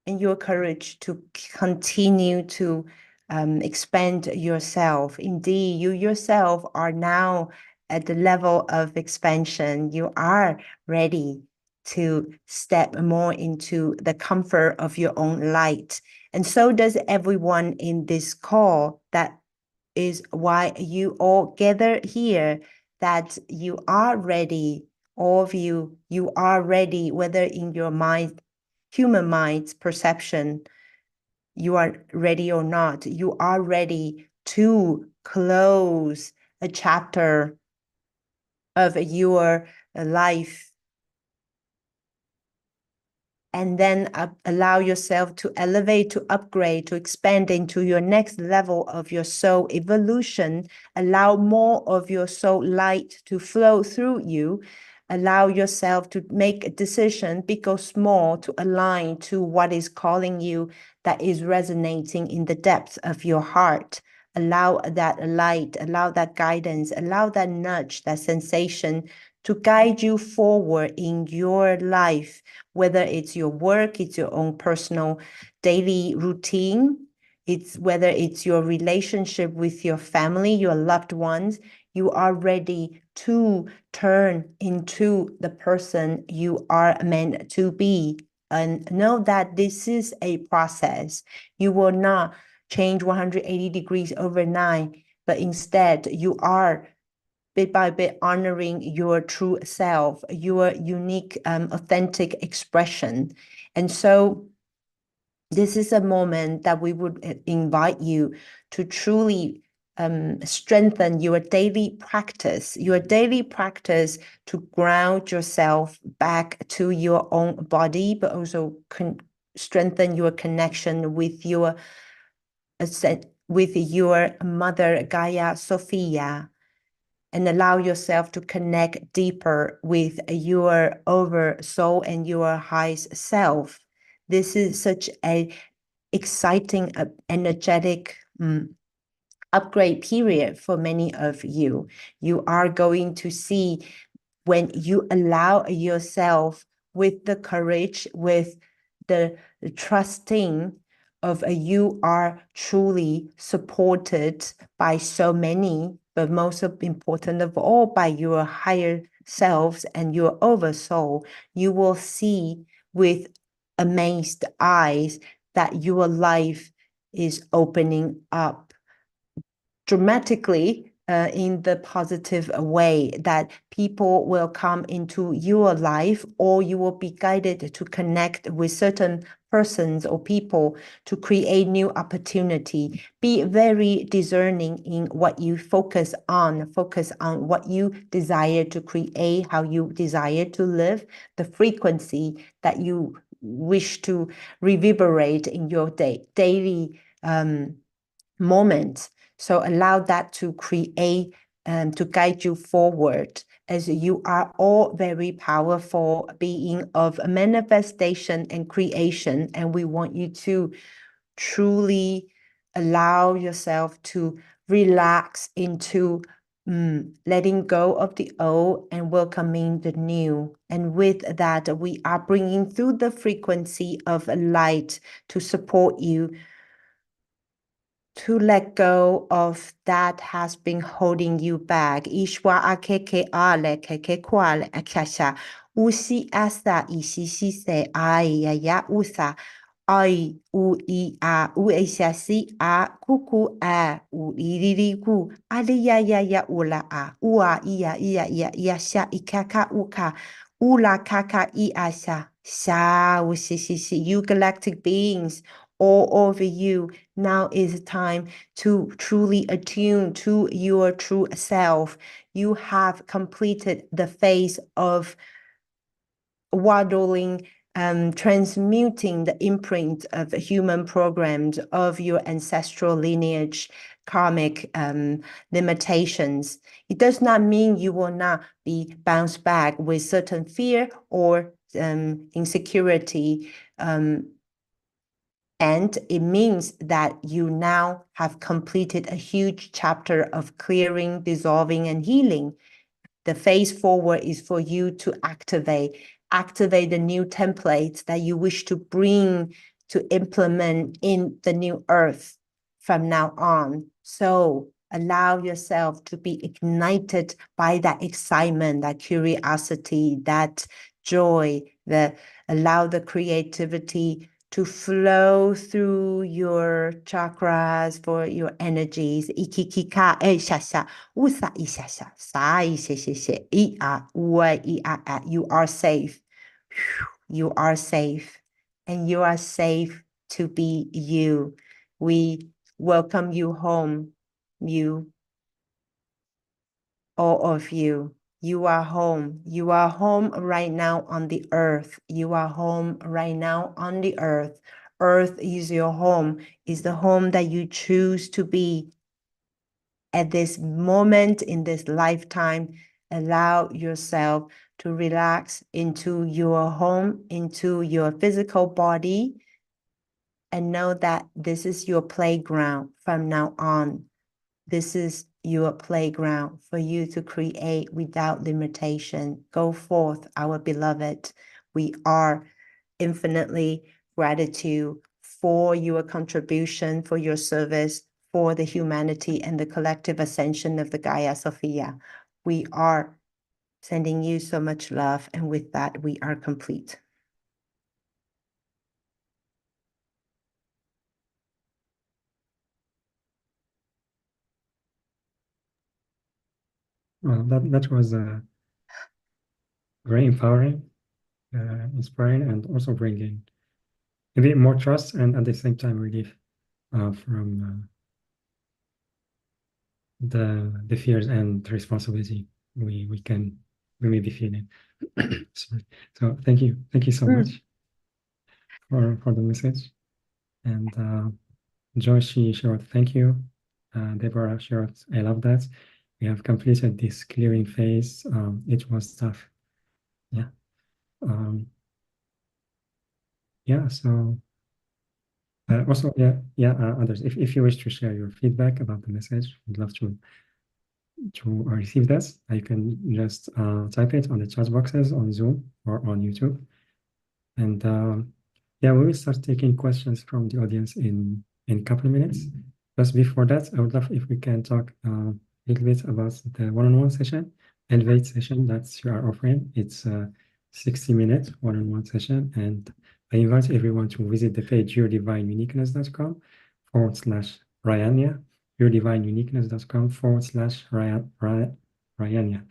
and your courage to continue to expand yourself. Indeed, you yourself are now at the level of expansion. You are ready to step more into the comfort of your own light. And so does everyone in this call. That is why you all gather here, that you are ready, all of you, you are ready, whether in your mind, human mind's perception, you are ready or not, you are ready to close a chapter of your life, and then allow yourself to elevate, to upgrade, to expand into your next level of your soul evolution. Allow more of your soul light to flow through you. Allow yourself to make a decision, big or small, to align to what is calling you, that is resonating in the depths of your heart. Allow that light, allow that guidance, allow that nudge, that sensation to guide you forward in your life, whether it's your work, it's your own personal daily routine, it's whether it's your relationship with your family, your loved ones. You are ready to turn into the person you are meant to be. And know that this is a process. You will not change 180 degrees overnight, but instead you are bit by bit honoring your true self, your unique, authentic expression. And so this is a moment that we would invite you to truly strengthen your daily practice to ground yourself back to your own body, but also strengthen your connection with your mother, Gaia Sophia, and allow yourself to connect deeper with your oversoul and your highest self. This is such an exciting, energetic upgrade period for many of you. You are going to see, when you allow yourself with the courage, with the trusting of you are truly supported by so many, but most important of all, by your higher selves and your oversoul. You will see with amazed eyes that your life is opening up dramatically, in the positive way, that people will come into your life, or you will be guided to connect with certain persons or people to create new opportunity. Be very discerning in what you focus on what you desire to create, how you desire to live, the frequency that you wish to reverberate in your daily moment. So allow that to create to guide you forward, as you are all very powerful being of manifestation and creation. And we want you to truly allow yourself to relax into letting go of the old and welcoming the new. And with that, we are bringing through the frequency of light to support you to let go of that has been holding you back. Ishwa akeke ale keke kwale akasha. Usi asa isisi se ai ya usa. Ai u I a u esasi a kuku a u iriri ku ali ya ula a ua ia sha ikaka uka ula kaka I asha sha usisi you galactic beings all over you. Now is time to truly attune to your true self. You have completed the phase of waddling, transmuting the imprint of human programs of your ancestral lineage, karmic limitations. It does not mean you will not be bounced back with certain fear or insecurity. And it means that you now have completed a huge chapter of clearing, dissolving, and healing. The phase forward is for you to activate the new templates that you wish to bring to implement in the new earth from now on. So allow yourself to be ignited by that excitement, that curiosity, that joy, allow the creativity to flow through your chakras for your energies. Ikikika shasha usa ishasha sa isheshe I a ua I a. You are safe. You are safe, and you are safe to be you. We welcome you home, you, all of you. You are home. You are home right now on the earth. You are home right now on the earth. Earth is your home, is the home that you choose to be at this moment in this lifetime. Allow yourself to relax into your home, into your physical body, and know that this is your playground from now on. This is your playground for you to create without limitation. Go forth, our beloved. We are infinitely gratitude for your contribution, for your service, for the humanity and the collective ascension of the Gaia Sophia. We are sending you so much love, and with that, we are complete. Well, that was very empowering, inspiring, and also bringing a bit more trust and at the same time relief from the fears and responsibility we may be feeling. Sorry. So thank you so much for the message. And Joy, she shared thank you. Deborah shared I love that. We have completed this clearing phase. It was tough. Yeah. Yeah. So also, others, if you wish to share your feedback about the message, we'd love to receive that. You can just type it on the chat boxes on Zoom or on YouTube. And yeah, we will start taking questions from the audience in a couple of minutes. Just before that, I would love if we can talk a little bit about the one-on-one session, Elevate session that you are offering. It's a 60-minute one-on-one session, and I invite everyone to visit the page yourdivineuniqueness.com/Rayania, yourdivineuniqueness.com/Rayania, RAYANIA.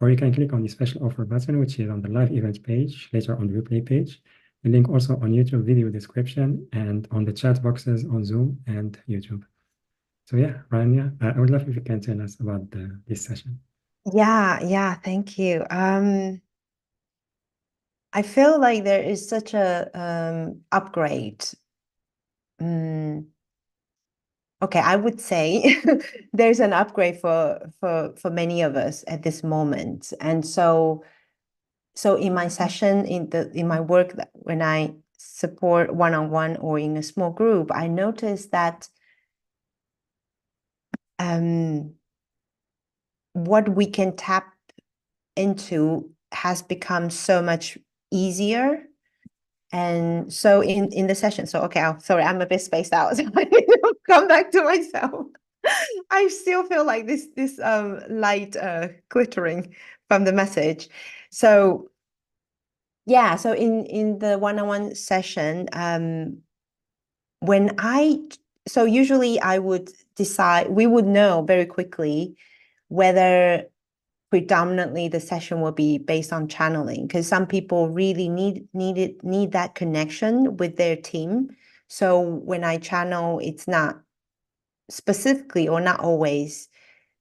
or you can click on the special offer button, which is on the live event page, later on the replay page. The link also on YouTube video description and on the chat boxes on Zoom and YouTube. So yeah, Rania, I would love if you can tell us about this session. Yeah, thank you. I feel like there is such a upgrade. Okay, I would say there's an upgrade for many of us at this moment. And so in my session, in my work, when I support one-on-one or in a small group, I noticed that what we can tap into has become so much easier. And so in the session, so okay, sorry, I'm a bit spaced out, so I need to come back to myself. I still feel like this light glittering from the message. So yeah, so in the one-on-one session, so usually I would decide, we would know very quickly whether predominantly the session will be based on channeling, because some people really need that connection with their team. So when I channel, it's not specifically or not always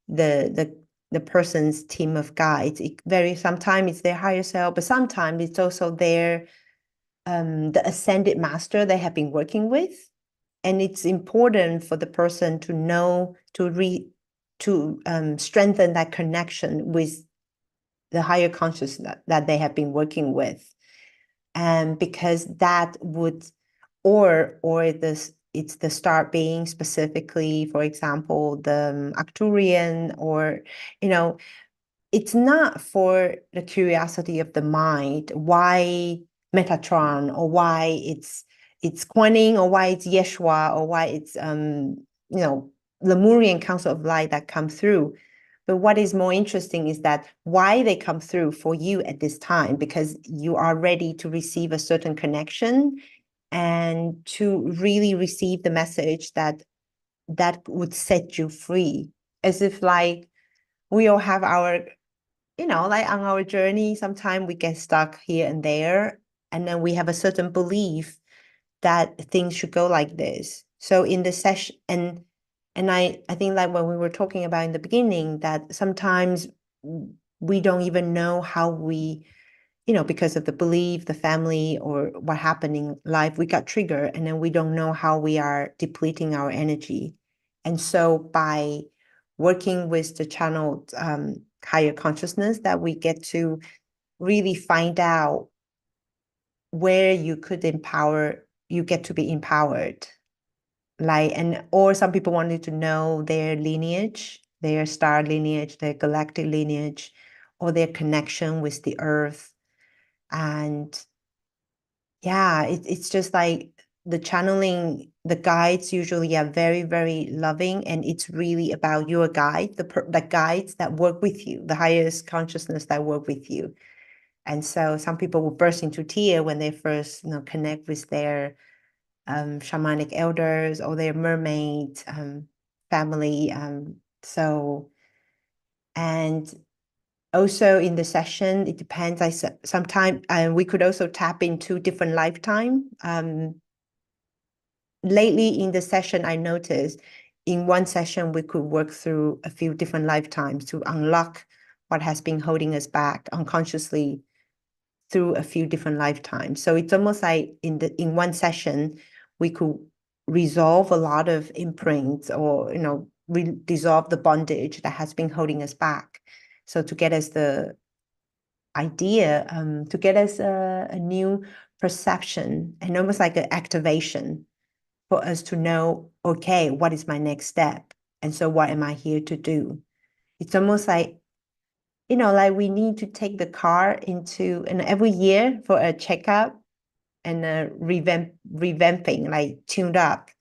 the person's team of guides. Sometimes it's their higher self, but sometimes it's also their the ascended master they have been working with. And it's important for the person to know to strengthen that connection with the higher consciousness that they have been working with. And because that would, or it's the star being specifically, for example, the Arcturian, or, it's not for the curiosity of the mind, why Metatron, or why it's Kuan Yin, or why it's Yeshua, or why it's Lemurian Council of Light that come through. But what is more interesting is that why they come through for you at this time, because you are ready to receive a certain connection and to really receive the message that would set you free. As if like we all have our, like on our journey, sometimes we get stuck here and there, and then we have a certain belief that things should go like this. So in the session, and I think like when we were talking about in the beginning, that sometimes we don't even know how we, because of the belief, the family, or what happened in life, we got triggered, and then we don't know how we are depleting our energy. And so by working with the channeled higher consciousness, that we get to really find out where you get to be empowered. Or some people wanted to know their lineage, their star lineage, their galactic lineage, or their connection with the earth. And yeah, it's just like the channeling, the guides usually are very, very loving, and it's really about your guide, the guides that work with you, the highest consciousness that work with you. And so some people will burst into tears when they first, connect with their shamanic elders or their mermaid family. And also in the session, it depends. Sometimes we could also tap into different lifetime. Lately in the session, I noticed in one session, we could work through a few different lifetimes to unlock what has been holding us back unconsciously through a few different lifetimes. So it's almost like in one session, we could resolve a lot of imprints, or dissolve the bondage that has been holding us back. So to get us the idea, to get us a new perception, and almost like an activation for us to know, okay, what is my next step? And so what am I here to do? It's almost like, like we need to take the car and every year for a checkup and a revamping, like tuned up.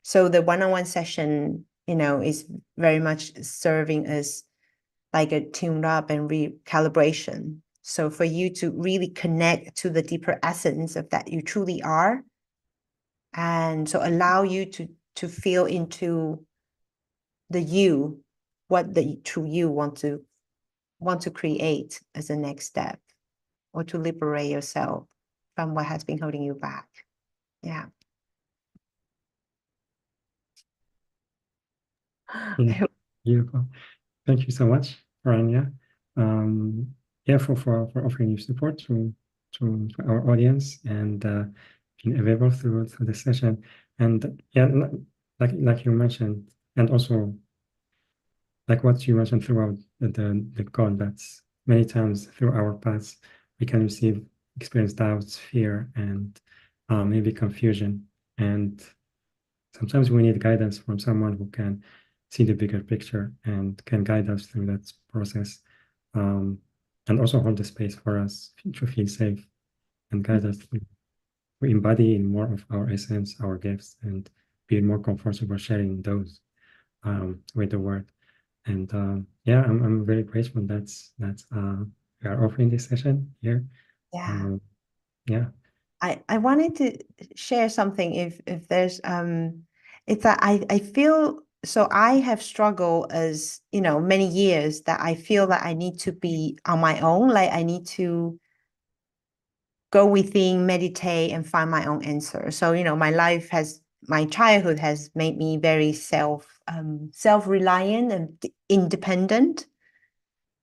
So the one-on-one session, is very much serving as like a tuned up and recalibration. So for you to really connect to the deeper essence of that you truly are, and so allow you to feel into the you, what the true you want to want to create as a next step, or to liberate yourself from what has been holding you back. Yeah. Beautiful. Thank you so much, Rania. Yeah, for offering your support to our audience and being available through the session. And yeah, like you mentioned, and also like what you mentioned throughout the call, that's many times through our paths we can experience doubts, fear, and maybe confusion. And sometimes we need guidance from someone who can see the bigger picture and can guide us through that process, and also hold the space for us to feel safe and guide us to embody in more of our essence, our gifts, and be more comfortable sharing those with the world. And yeah, I'm very grateful that's we are offering this session here. Yeah. Yeah. I wanted to share something if there's it's that I feel so I have struggled as many years that I feel that I need to be on my own, like I need to go within, meditate, and find my own answer. So my childhood has made me very self-reliant and independent.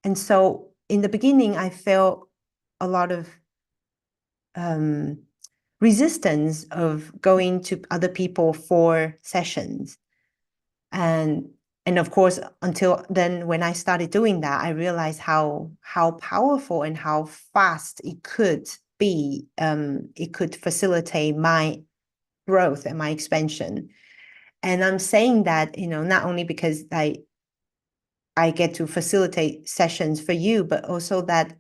And so in the beginning, I felt a lot of resistance of going to other people for sessions. And of course, until then, when I started doing that, I realized how powerful and how fast it could be. It could facilitate my growth and my expansion. And I'm saying that, not only because I get to facilitate sessions for you, but also that,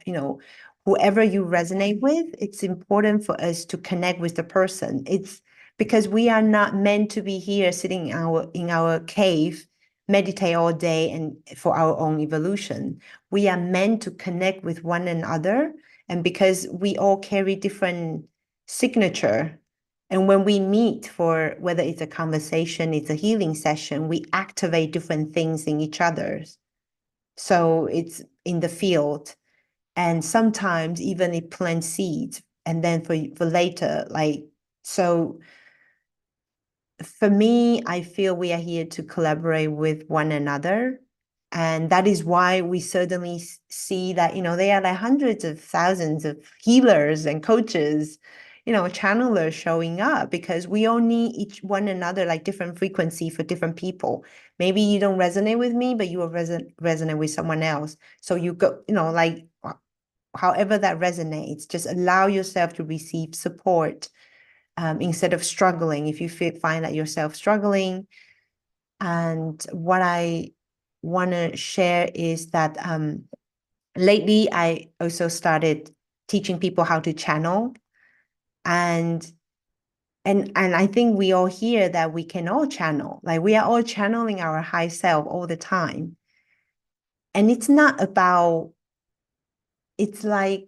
whoever you resonate with, it's important for us to connect with the person. It's because we are not meant to be here sitting in our cave, meditate all day and for our own evolution. We are meant to connect with one another. And because we all carry different signature, and when we meet for whether it's a conversation, it's a healing session, we activate different things in each other's. So it's in the field, and sometimes even it plants seeds, and then for later, so for me, I feel we are here to collaborate with one another. And that is why we certainly see that, there are like hundreds of thousands of healers and coaches, channelers showing up, because we all need each one another, like different frequency for different people. Maybe you don't resonate with me, but you will resonate with someone else. So you go, however that resonates, just allow yourself to receive support. Instead of struggling, if you find that yourself struggling. And what I want to share is that lately I also started teaching people how to channel, and I think we all hear that we can all channel, like we are all channeling our high self all the time. And it's not about, it's like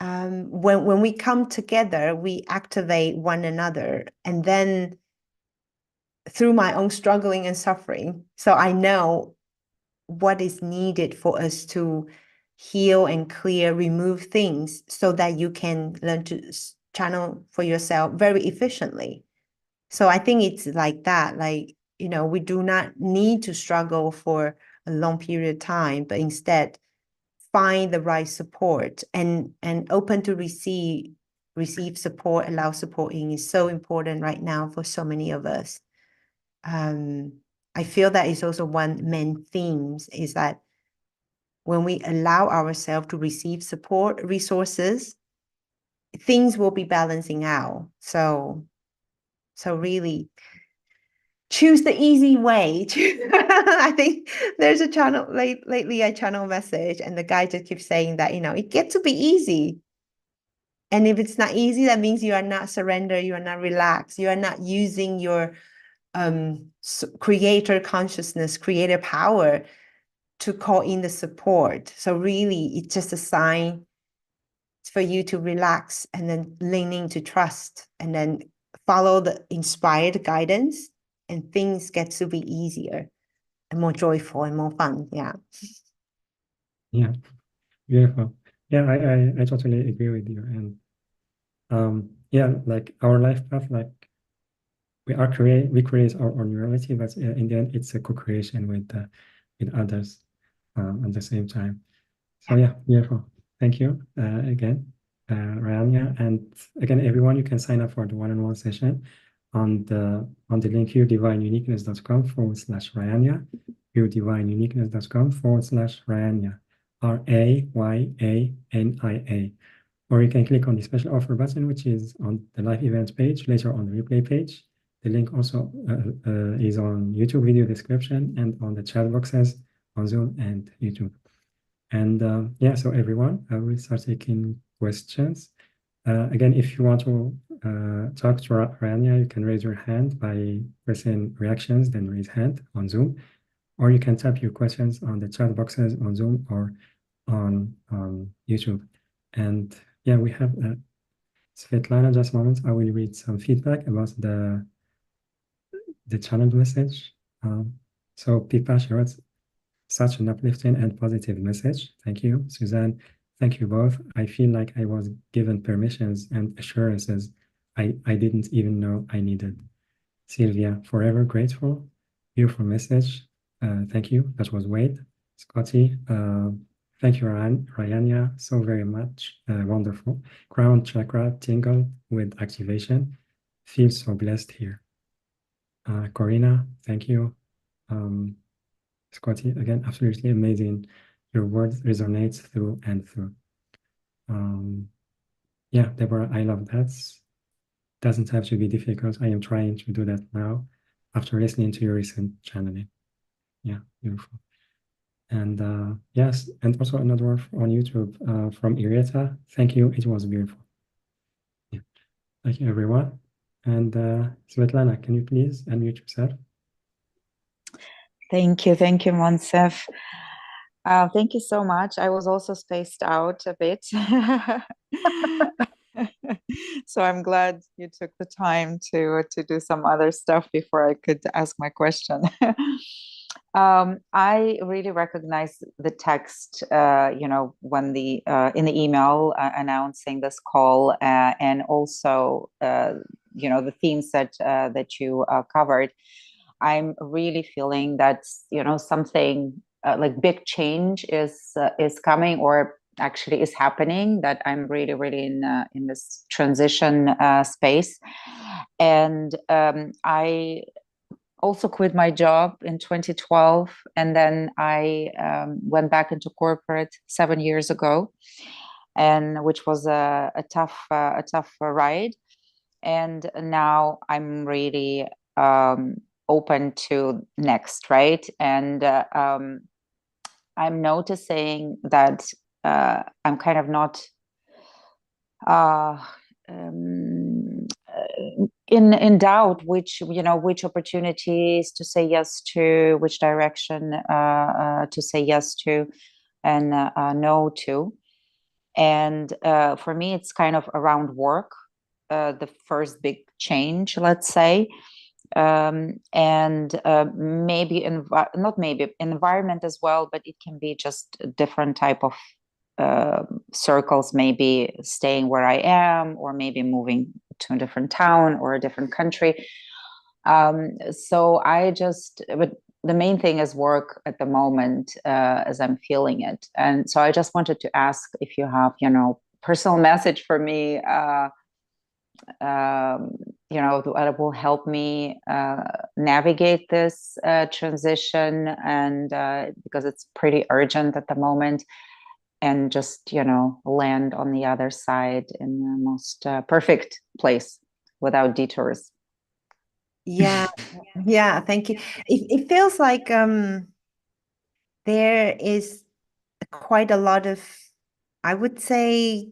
when we come together, we activate one another, and then through my own struggling and suffering. So I know what is needed for us to heal and clear, remove things so that you can learn to channel for yourself very efficiently. So I think it's like that, we do not need to struggle for a long period of time, but instead find the right support and open to receive support. Allow support in is so important right now for so many of us. I feel that is also one main theme, is that when we allow ourselves to receive support resources, things will be balancing out. So really choose the easy way. I think there's a channel lately, a channel message, and the guy just keeps saying that, it gets to be easy. And if it's not easy, that means you are not surrender, you are not relaxed, you are not using your creator consciousness, creator power to call in the support. So really, it's just a sign for you to relax and then lean into trust and then follow the inspired guidance, and things get to be easier. more joyful and more fun. Yeah. Yeah, beautiful. Yeah, I totally agree with you. And yeah, like our life path, like we create our own reality, but in the end, it's a co-creation with others at the same time. So yeah, beautiful. Thank you again, Rayania. And again, everyone, you can sign up for the one-on-one session on the link here, divineuniqueness.com/Rayania, here, divineuniqueness.com/Rayania, Rayania. Or you can click on the special offer button, which is on the live event page, later on the replay page. The link also is on YouTube video description and on the chat boxes on Zoom and YouTube. And yeah, so everyone, I will start taking questions. Again, if you want to talk to Rania, you can raise your hand by pressing reactions, then raise hand on Zoom, or you can type your questions on the chat boxes on Zoom or on YouTube. And yeah, we have Svetlana, just a moment. I will read some feedback about the channel message. So Pipa, she wrote, such an uplifting and positive message. Thank you, Suzanne. Thank you both. I feel like I was given permissions and assurances I didn't even know I needed. Sylvia, forever grateful. Beautiful message. Thank you. That was Wade. Scotty, thank you, Rayania, so very much. Wonderful. Crown chakra tingle with activation. Feel so blessed here. Corina, thank you. Scotty, again, absolutely amazing. Your words resonate through and through. Yeah, Deborah, I love that. Doesn't have to be difficult. I am trying to do that now after listening to your recent channeling. Yeah, beautiful. And yes, and also another one on YouTube from Irieta. Thank you. It was beautiful. Yeah. Thank you, everyone. And Svetlana, can you please unmute yourself? Thank you, Monsef. Thank you so much. I was also spaced out a bit. So I'm glad you took the time to do some other stuff before I could ask my question. I really recognize the text, when in the email announcing this call, and also, the themes that you covered. I'm really feeling that something like big change is coming, or actually is happening. That I'm really, really in this transition space, and I also quit my job in 2012, and then I went back into corporate 7 years ago, and which was a tough ride. And now I'm really open to next, right? And I'm noticing that I'm kind of not in doubt which opportunities to say yes to, which direction to say yes to and no to. And for me, it's kind of around work, the first big change, let's say. And maybe not maybe environment as well, but it can be just a different type of circles, maybe staying where I am, or maybe moving to a different town or a different country. So but the main thing is work at the moment, as I'm feeling it. And so I just wanted to ask if you have, personal message for me, that will help me navigate this transition, and because it's pretty urgent at the moment, and just land on the other side in the most perfect place without detours. Yeah, thank you. It feels like there is quite a lot of, I would say,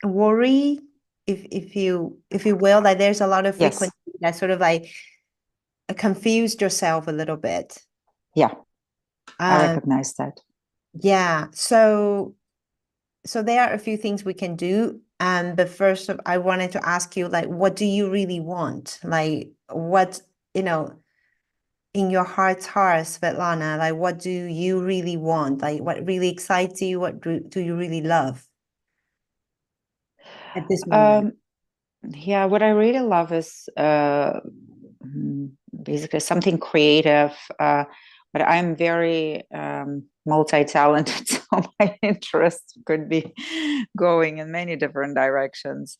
worry, if you will, like there's a lot of frequency that sort of like confused yourself a little bit. Yeah, I recognize that. Yeah, so there are a few things we can do. But first, I wanted to ask you, like, what do you really want? Like, what, in your heart's heart, Svetlana, like what do you really want? Like what really excites you? What do you really love at this moment? Yeah, what I really love is basically something creative. But I'm very multi-talented, so my interests could be going in many different directions.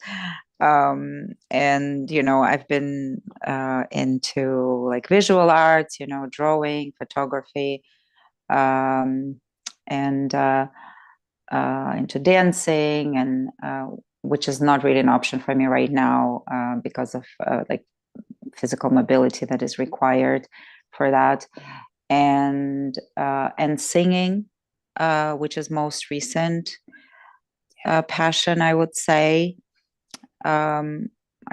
And I've been into like visual arts, drawing, photography, and into dancing, and which is not really an option for me right now because of like physical mobility that is required for that, and singing, which is most recent passion, I would say. I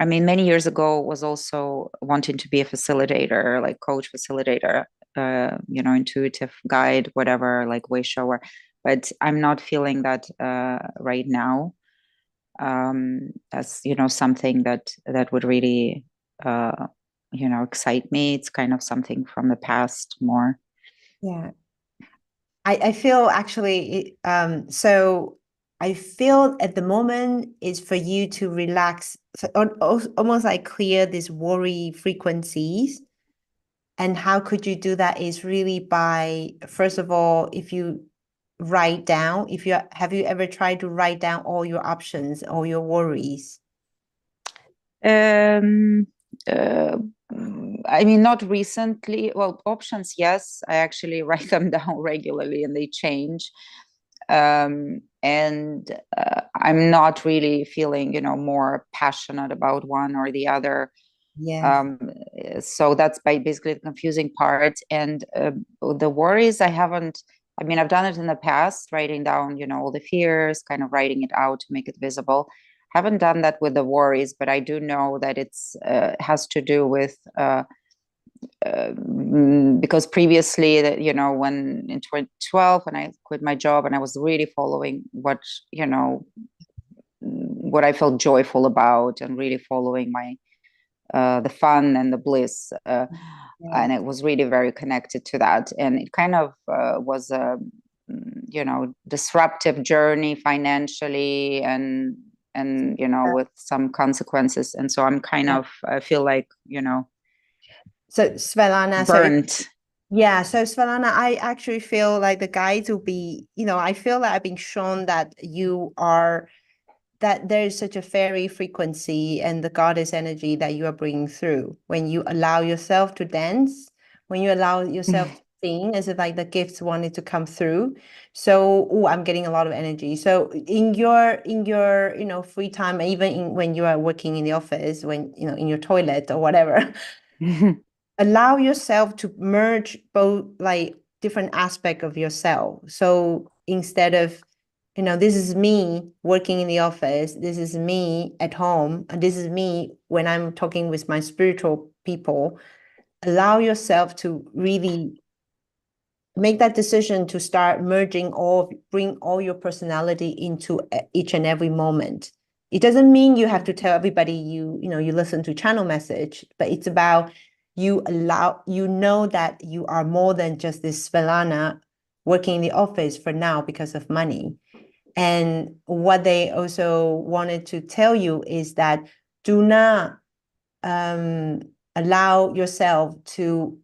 mean, many years ago was also wanting to be a facilitator, like coach, facilitator, intuitive guide, whatever, like way shower. But I'm not feeling that right now. As something that would really excite me. It's kind of something from the past more. Yeah. I feel actually, so I feel at the moment is for you to relax, so almost like clear these worry frequencies. And how could you do that is really by, first of all, if you write down, have you ever tried to write down all your options, all your worries? Um, uh, I mean, not recently. Well, options, yes. I actually write them down regularly and they change. And I'm not really feeling, more passionate about one or the other. Yes. So that's basically the confusing part. And the worries, I mean, I've done it in the past, writing down, all the fears, kind of writing it out to make it visible. Haven't done that with the worries, but I do know that it's has to do with because previously, when in 2012, when I quit my job and I was really following what I felt joyful about and really following my the fun and the bliss, and it was really very connected to that, and it kind of was a disruptive journey financially, and with some consequences, and so I'm kind of I feel like So Svetlana, burnt. Yeah, so Svalana, I actually feel like the guides will be, I feel like I've been shown that that there is such a fairy frequency and the goddess energy that you are bringing through when you allow yourself to dance, when you allow yourself to sing, as if like the gifts wanted to come through. So, I'm getting a lot of energy. So in your, free time, even when you are working in the office, when, in your toilet or whatever, allow yourself to merge both like different aspects of yourself. So instead of, this is me working in the office, this is me at home, and this is me when I'm talking with my spiritual people, allow yourself to really make that decision to start bring all your personality into each and every moment. It doesn't mean you have to tell everybody you listen to channel message, but it's about you know that you are more than just this Svelana working in the office for now because of money. And what they also wanted to tell you is that do not allow yourself to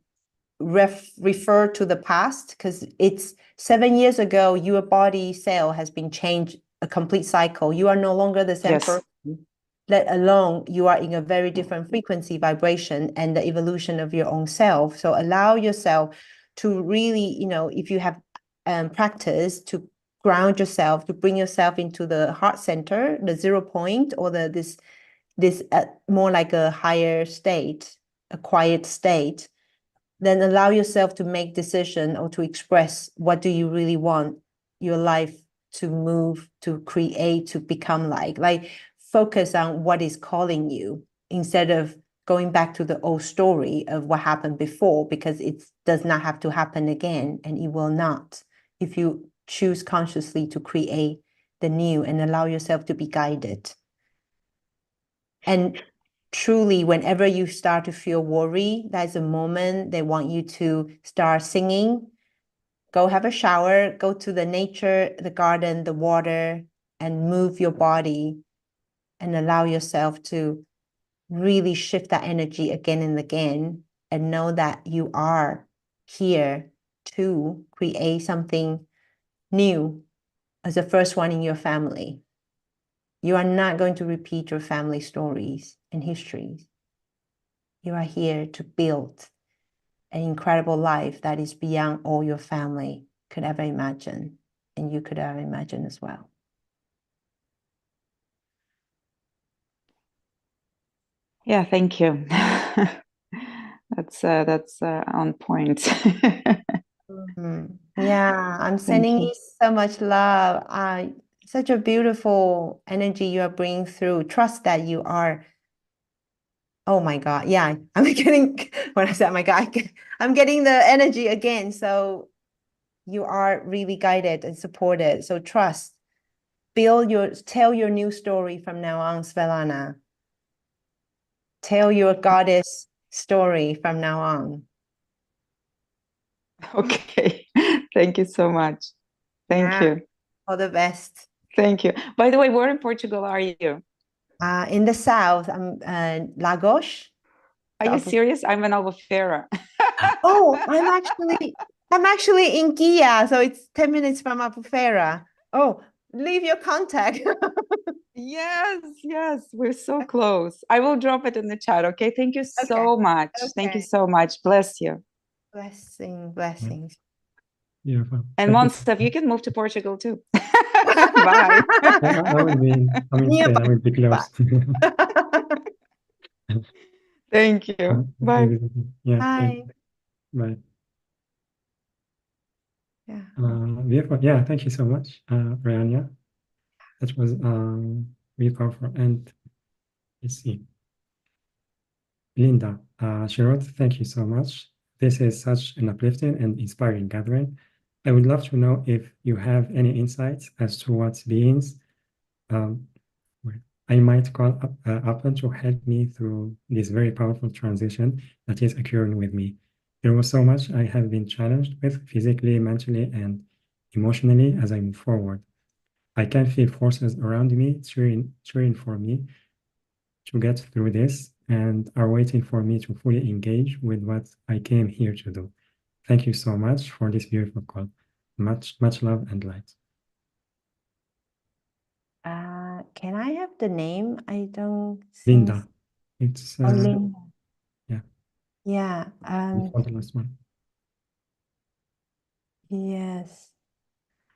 refer to the past, because it's 7 years ago, your body cell has been changed a complete cycle. You are no longer the same person, let alone you are in a very different frequency vibration and the evolution of your own self. So allow yourself to really, if you have practice to ground yourself, to bring yourself into the heart center, the 0 point, or this more like a higher state, a quiet state, then allow yourself to make decision or to express what do you really want your life to move, to create, to become like focus on what is calling you instead of going back to the old story of what happened before, because it does not have to happen again, and it will not if you choose consciously to create the new and allow yourself to be guided. And truly, whenever you start to feel worry, that's a moment they want you to start singing. Go have a shower, go to the nature, the garden, the water, and move your body and allow yourself to really shift that energy again and again, and know that you are here to create something new as the first one in your family. You are not going to repeat your family stories and histories. You are here to build an incredible life that is beyond all your family could ever imagine, and you could ever imagine as well. Yeah, thank you. That's on point. Yeah, I'm sending you. you so much love. Such a beautiful energy you are bringing through. Trust that you are. Oh my God. Yeah, I'm getting, when I said, oh my God, I'm getting the energy again. So you are really guided and supported. So trust. Tell your new story from now on, Svetlana. Tell your goddess story from now on. Okay. Thank you so much. Thank you. All the best. Thank you. By the way, where in Portugal are you? In the south, I'm Lagos. Are you serious? I'm in Albufeira. Oh, I'm actually in Gia, so it's 10 minutes from Albufeira. Oh, leave your contact. Yes, we're so close. I will drop it in the chat, okay? Thank you so much. Thank you Okay. so much. Bless you. Blessings. Beautiful. And Thank you. Monstav, you can move to Portugal too. Bye. I will be, Spain, I will be close. Thank you. Bye. Yeah, Bye. bye. Yeah. Beautiful. Yeah, thank you so much, Rayania. That was really powerful. And let's see. Linda, she wrote, thank you so much. This is such an uplifting and inspiring gathering. I would love to know if you have any insights as to what beings I might call upon to help me through this very powerful transition that is occurring with me. There was so much I have been challenged with physically, mentally, and emotionally as I move forward. I can feel forces around me cheering for me to get through this and are waiting for me to fully engage with what I came here to do. Thank you so much for this beautiful call. Much love and light. Can I have the name? I don't see. Linda. It's Linda. yeah. Yeah. For the last one. Yes.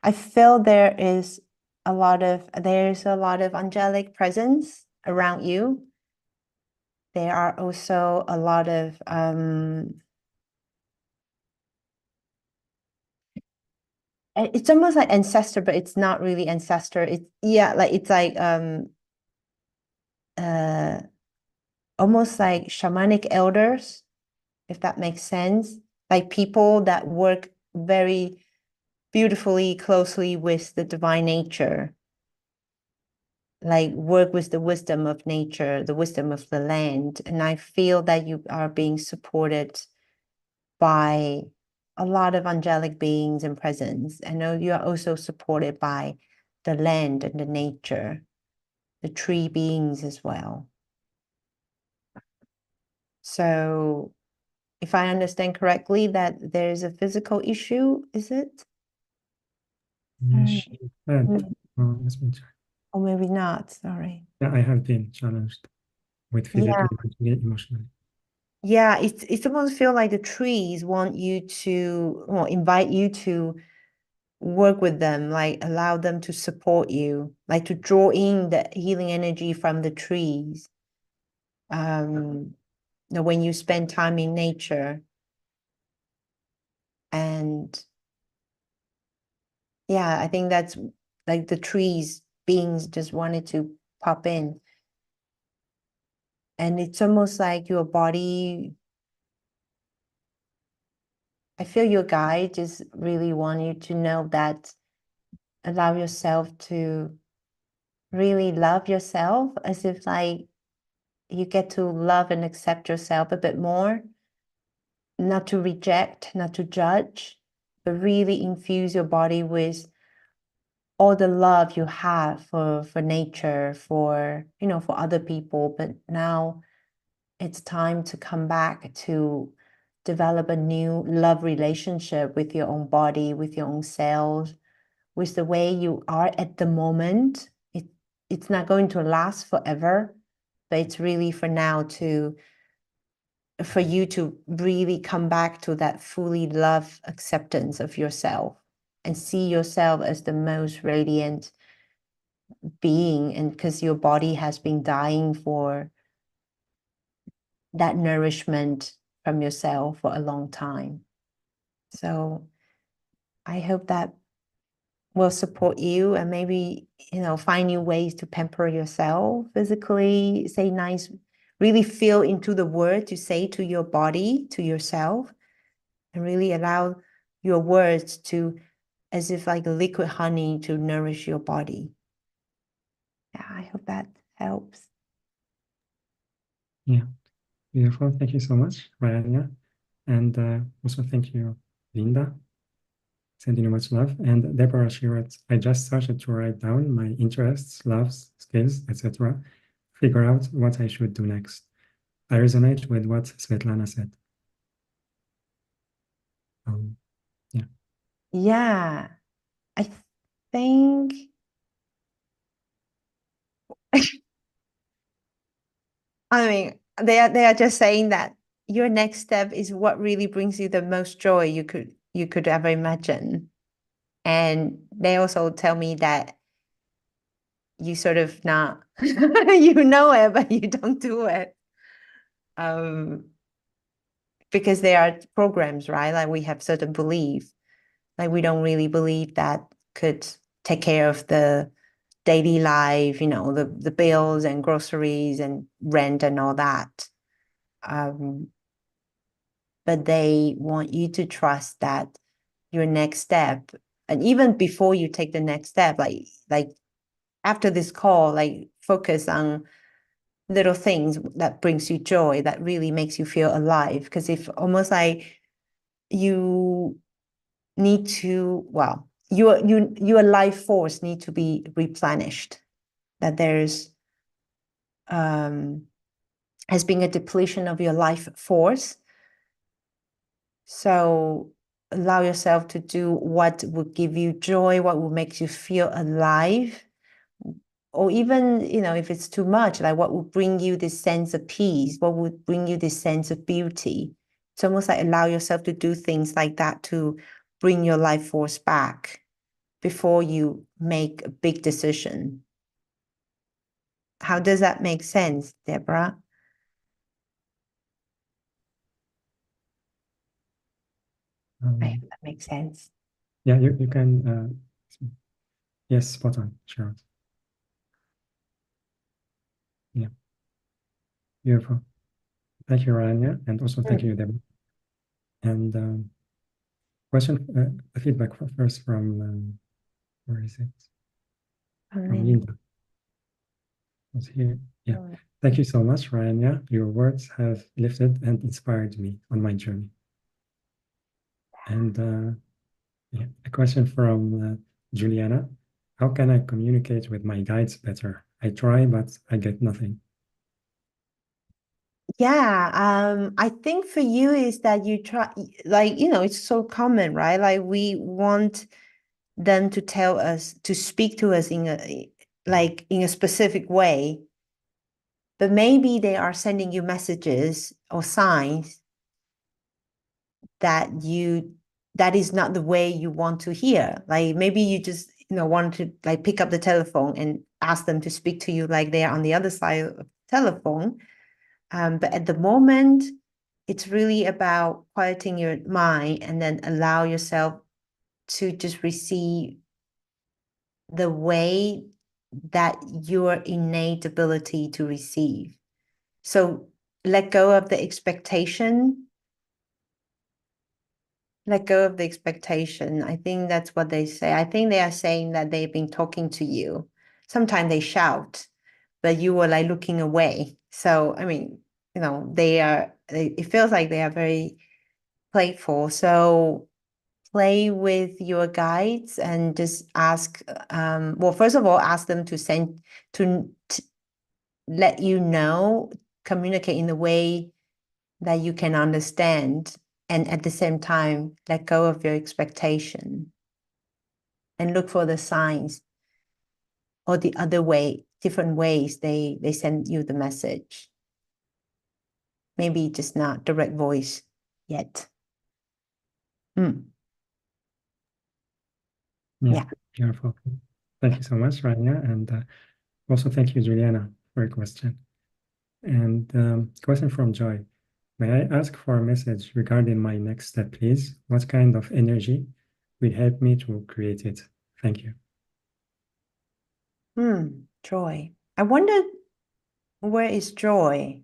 I feel there's a lot of angelic presence around you. There are also a lot of it's almost like ancestor, but it's not really ancestor. It's almost like shamanic elders, if that makes sense. Like people that work very beautifully closely with the divine nature, like work with the wisdom of nature, the wisdom of the land. And I feel that you are being supported by a lot of angelic beings and presence. I know you are also supported by the land and the nature, the tree beings as well. So if I understand correctly, that there's a physical issue, is it? She had, let me check. Or maybe not, sorry. Yeah, I have been challenged with physically, mentally, emotionally. Yeah, it's almost feel like the trees want you to, or invite you to work with them, like allow them to support you, like to draw in the healing energy from the trees. When you spend time in nature. And yeah, I think that's like the trees beings just wanted to pop in. And it's almost like your body, I feel your guide just really want you to know that, allow yourself to really love yourself, as if like you get to love and accept yourself a bit more, not to reject, not to judge, but really infuse your body with all the love you have for nature, for for other people. But now it's time to come back to develop a new love relationship with your own body, with your own cells, with the way you are at the moment. It's not going to last forever, but it's really for now for you to really come back to that fully love acceptance of yourself and see yourself as the most radiant being, and because your body has been dying for that nourishment from yourself for a long time. So I hope that will support you, and maybe find new ways to pamper yourself physically, say nice, really feel into the word to say to your body, to yourself, and really allow your words to, as if like liquid honey, to nourish your body. Yeah, I hope that helps. Yeah, beautiful. Thank you so much, Rayania. And also thank you, Linda. Sending you much love. And Deborah, she writes, I just started to write down my interests, loves, skills, etc. Figure out what I should do next. I resonate with what Svetlana said. Yeah. Yeah, I think I mean, they are just saying that your next step is what really brings you the most joy you could ever imagine. And they also tell me that you sort of not you know it, but you don't do it. Because there are programs, right? Like we have certain beliefs. Like we don't really believe that could take care of the daily life, the bills and groceries and rent and all that. But they want you to trust that your next step, and even before you take the next step, like after this call, like focus on little things that brings you joy, that really makes you feel alive. Because if almost like you need to, well, your life force need to be replenished, that there's has been a depletion of your life force. So allow yourself to do what will give you joy, what will make you feel alive. Or even, if it's too much, like what will bring you this sense of peace, what would bring you this sense of beauty. It's almost like allow yourself to do things like that to bring your life force back before you make a big decision. How does that make sense, Deborah? I hope that makes sense. Yeah, you can, yes, spot on, sure. Yeah, beautiful. Thank you, Rania, and also thank you, Deborah. And question, feedback first from, where is it? From Linda. Was here. Yeah. Thank you so much, Rania. Your words have lifted and inspired me on my journey. And yeah, a question from Juliana. How can I communicate with my guides better? I try, but I get nothing. Yeah, I think for you is that you try, like, it's so common, right? Like we want them to tell us, to speak to us in a specific way, but maybe they are sending you messages or signs that is not the way you want to hear. Like maybe you just want to like pick up the telephone and ask them to speak to you like they're on the other side of the telephone. But at the moment, it's really about quieting your mind and then allow yourself to just receive the way that your innate ability to receive. So let go of the expectation. Let go of the expectation. I think that's what they say. I think they are saying that they've been talking to you. Sometimes they shout, but you were like looking away. So, I mean, you know, it feels like they are very playful. So play with your guides and just ask, well, first of all, ask them to let you know, communicate in a way that you can understand, and at the same time, let go of your expectation and look for the signs or the other way, different ways they send you the message. Maybe just not direct voice yet. Yeah, beautiful. Thank you so much, Rania, and also thank you, Juliana, for your question. And question from Joy. May I ask for a message regarding my next step, please? What kind of energy will help me to create it? Thank you. Joy. I wonder, where is Joy?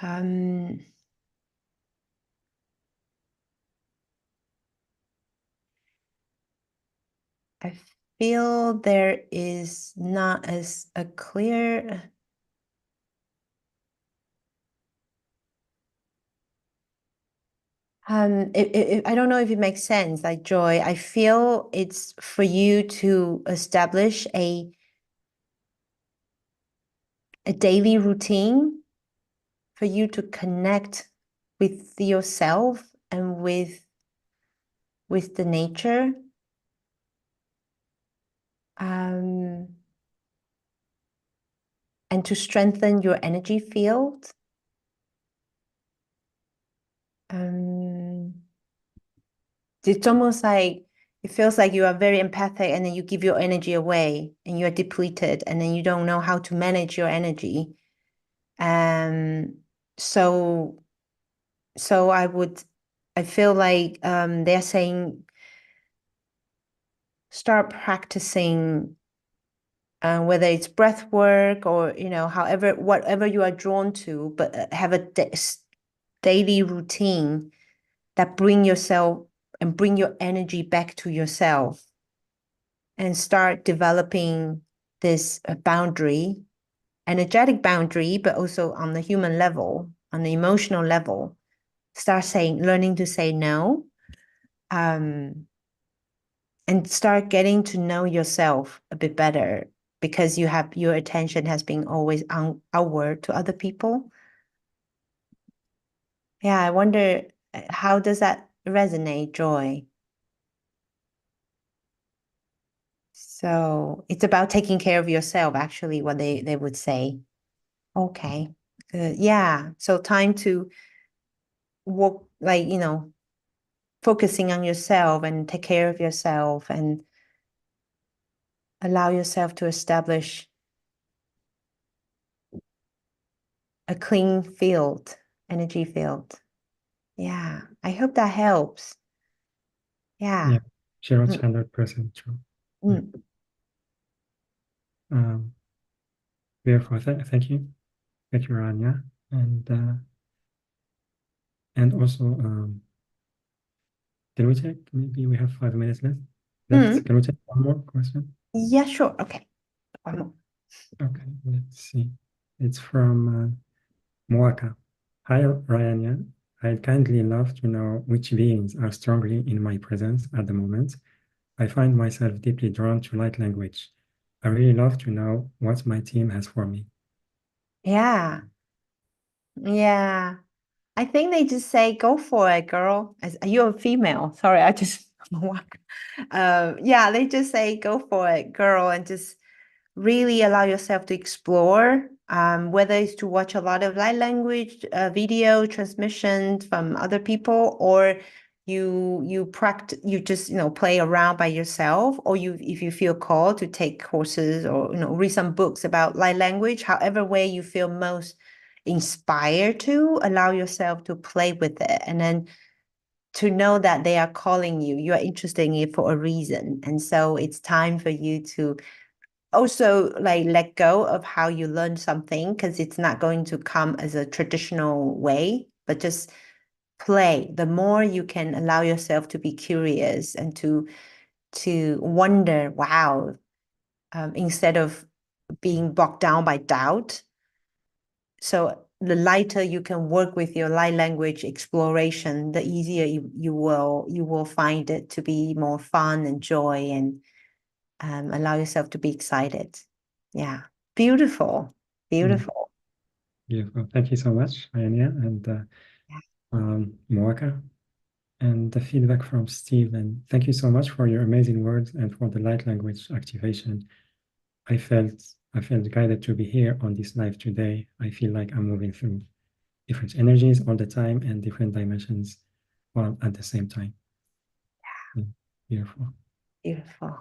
I feel there is not as a clear. I don't know if it makes sense, like Joy. I feel it's for you to establish a daily routine, for you to connect with yourself and with the nature. And to strengthen your energy field. It's almost like, it feels like you are very empathic and then you give your energy away and you are depleted and then you don't know how to manage your energy. So I feel like they're saying start practicing, whether it's breath work or, you know, whatever you are drawn to, but have a daily routine that bring yourself and bring your energy back to yourself, and start developing this boundary, energetic boundary, but also on the human level, on the emotional level. Start learning to say no, and start getting to know yourself a bit better, because your attention has been always outward to other people. Yeah, I wonder, how does that resonate, Joy? So it's about taking care of yourself, actually, what they would say. Okay, good. Yeah. So time to work, like, you know, focusing on yourself and take care of yourself and allow yourself to establish a clean field, energy field. Yeah. I hope that helps. Yeah. Yeah, she was 100% true. Beautiful. Thank you. Thank you, Rania. And also, can we take, maybe we have 5 minutes left. Can we take one more question? Yeah, sure. Okay. One more. Okay, let's see. It's from Moaka. Hi, Ryan. I'd kindly love to know which beings are strongly in my presence at the moment. I find myself deeply drawn to light language. I really love to know what my team has for me. Yeah. Yeah. I think they just say, go for it, girl. Are you a female? Sorry, I just yeah, they just say, go for it, girl, and just really allow yourself to explore, whether it's to watch a lot of light language video transmissions from other people, or you practice, you just, you know, play around by yourself, or if you feel called to take courses or, you know, read some books about light language. However way you feel most inspired, to allow yourself to play with it, and then to know that they are calling you. You are interested in it for a reason, and so it's time for you to also like let go of how you learn something, because it's not going to come as a traditional way, but just play. The more you can allow yourself to be curious and to wonder, wow, instead of being bogged down by doubt. So the lighter you can work with your light language exploration, the easier you will find it to be more fun and joy, and allow yourself to be excited. Yeah, beautiful, beautiful. Beautiful. Thank you so much, Rayania and Moaka. And the feedback from Steve. And thank you so much for your amazing words and for the light language activation. I felt guided to be here on this live today. I feel like I'm moving through different energies all the time and different dimensions all at the same time. Yeah. Beautiful. Beautiful.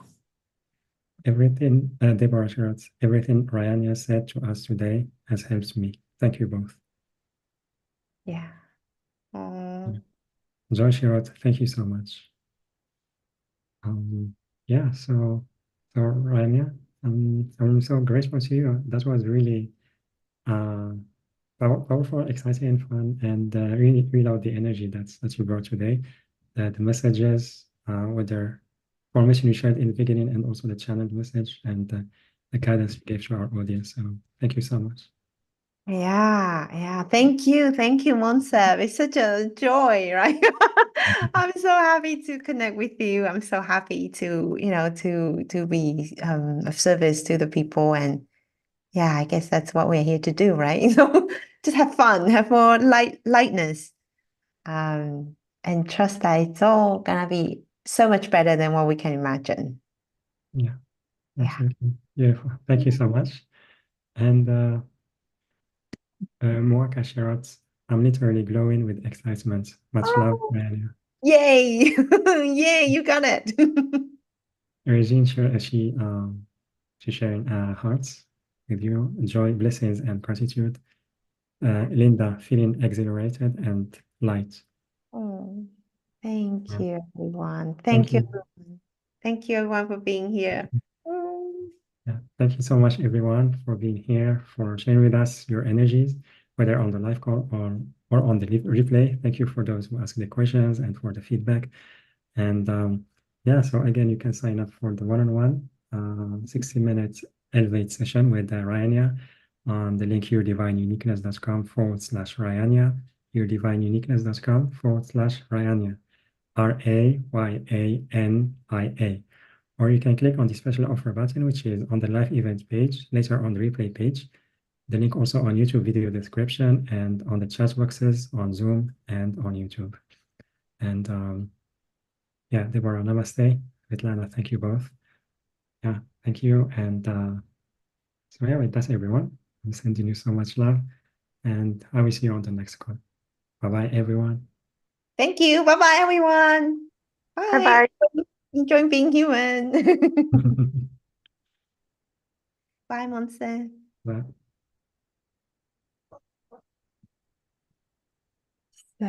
Everything, Deborah Sherrod, everything Rayania said to us today has helped me. Thank you both. Yeah. Joy Sherrod, thank you so much. Yeah, so Rayania, I'm so grateful to you. That was really powerful, exciting, and fun, and really love the energy that you brought today. The messages, whether formation you shared in the beginning, and also the channeled message and the guidance you gave to our audience. So thank you so much. Yeah. Thank you, Monsef. It's such a joy, right? I'm so happy to connect with you. I'm so happy to, to be of service to the people. And yeah, I guess that's what we're here to do, right? So just have fun, have more lightness, and trust that it's all gonna be so much better than what we can imagine. Yeah, absolutely. Beautiful. Thank you so much. And Moaka Sherrod, I'm literally glowing with excitement. Much love, Rayania. Yay! Yay, you got it. Regine, she's sharing hearts with you, joy, blessings, and gratitude. Linda, feeling exhilarated and light. Oh, thank Yeah. you, everyone. Thank Thank you, you. everyone. Thank you, everyone, for being here. Yeah. Thank you so much, everyone, for being here, for sharing with us your energies, whether on the live call or on the replay. Thank you for those who asked the questions and for the feedback. And yeah, so again, you can sign up for the one-on-one 60-minute Elevate session with Rayania on the link yourdivineuniqueness.com/Rayania, yourdivineuniqueness.com/Rayania, Rayania. Or you can click on the special offer button, which is on the live event page, later on the replay page. The link also on YouTube video description and on the chat boxes on Zoom and on YouTube. And yeah, Deborah, namaste. Svetlana, thank you both. Yeah, thank you. And so yeah, that's everyone. I'm sending you so much love, and I will see you on the next call. Bye-bye, everyone. Thank you. Bye-bye, everyone. Bye. Bye-bye. Enjoying being human. Bye, Monse. Bye. So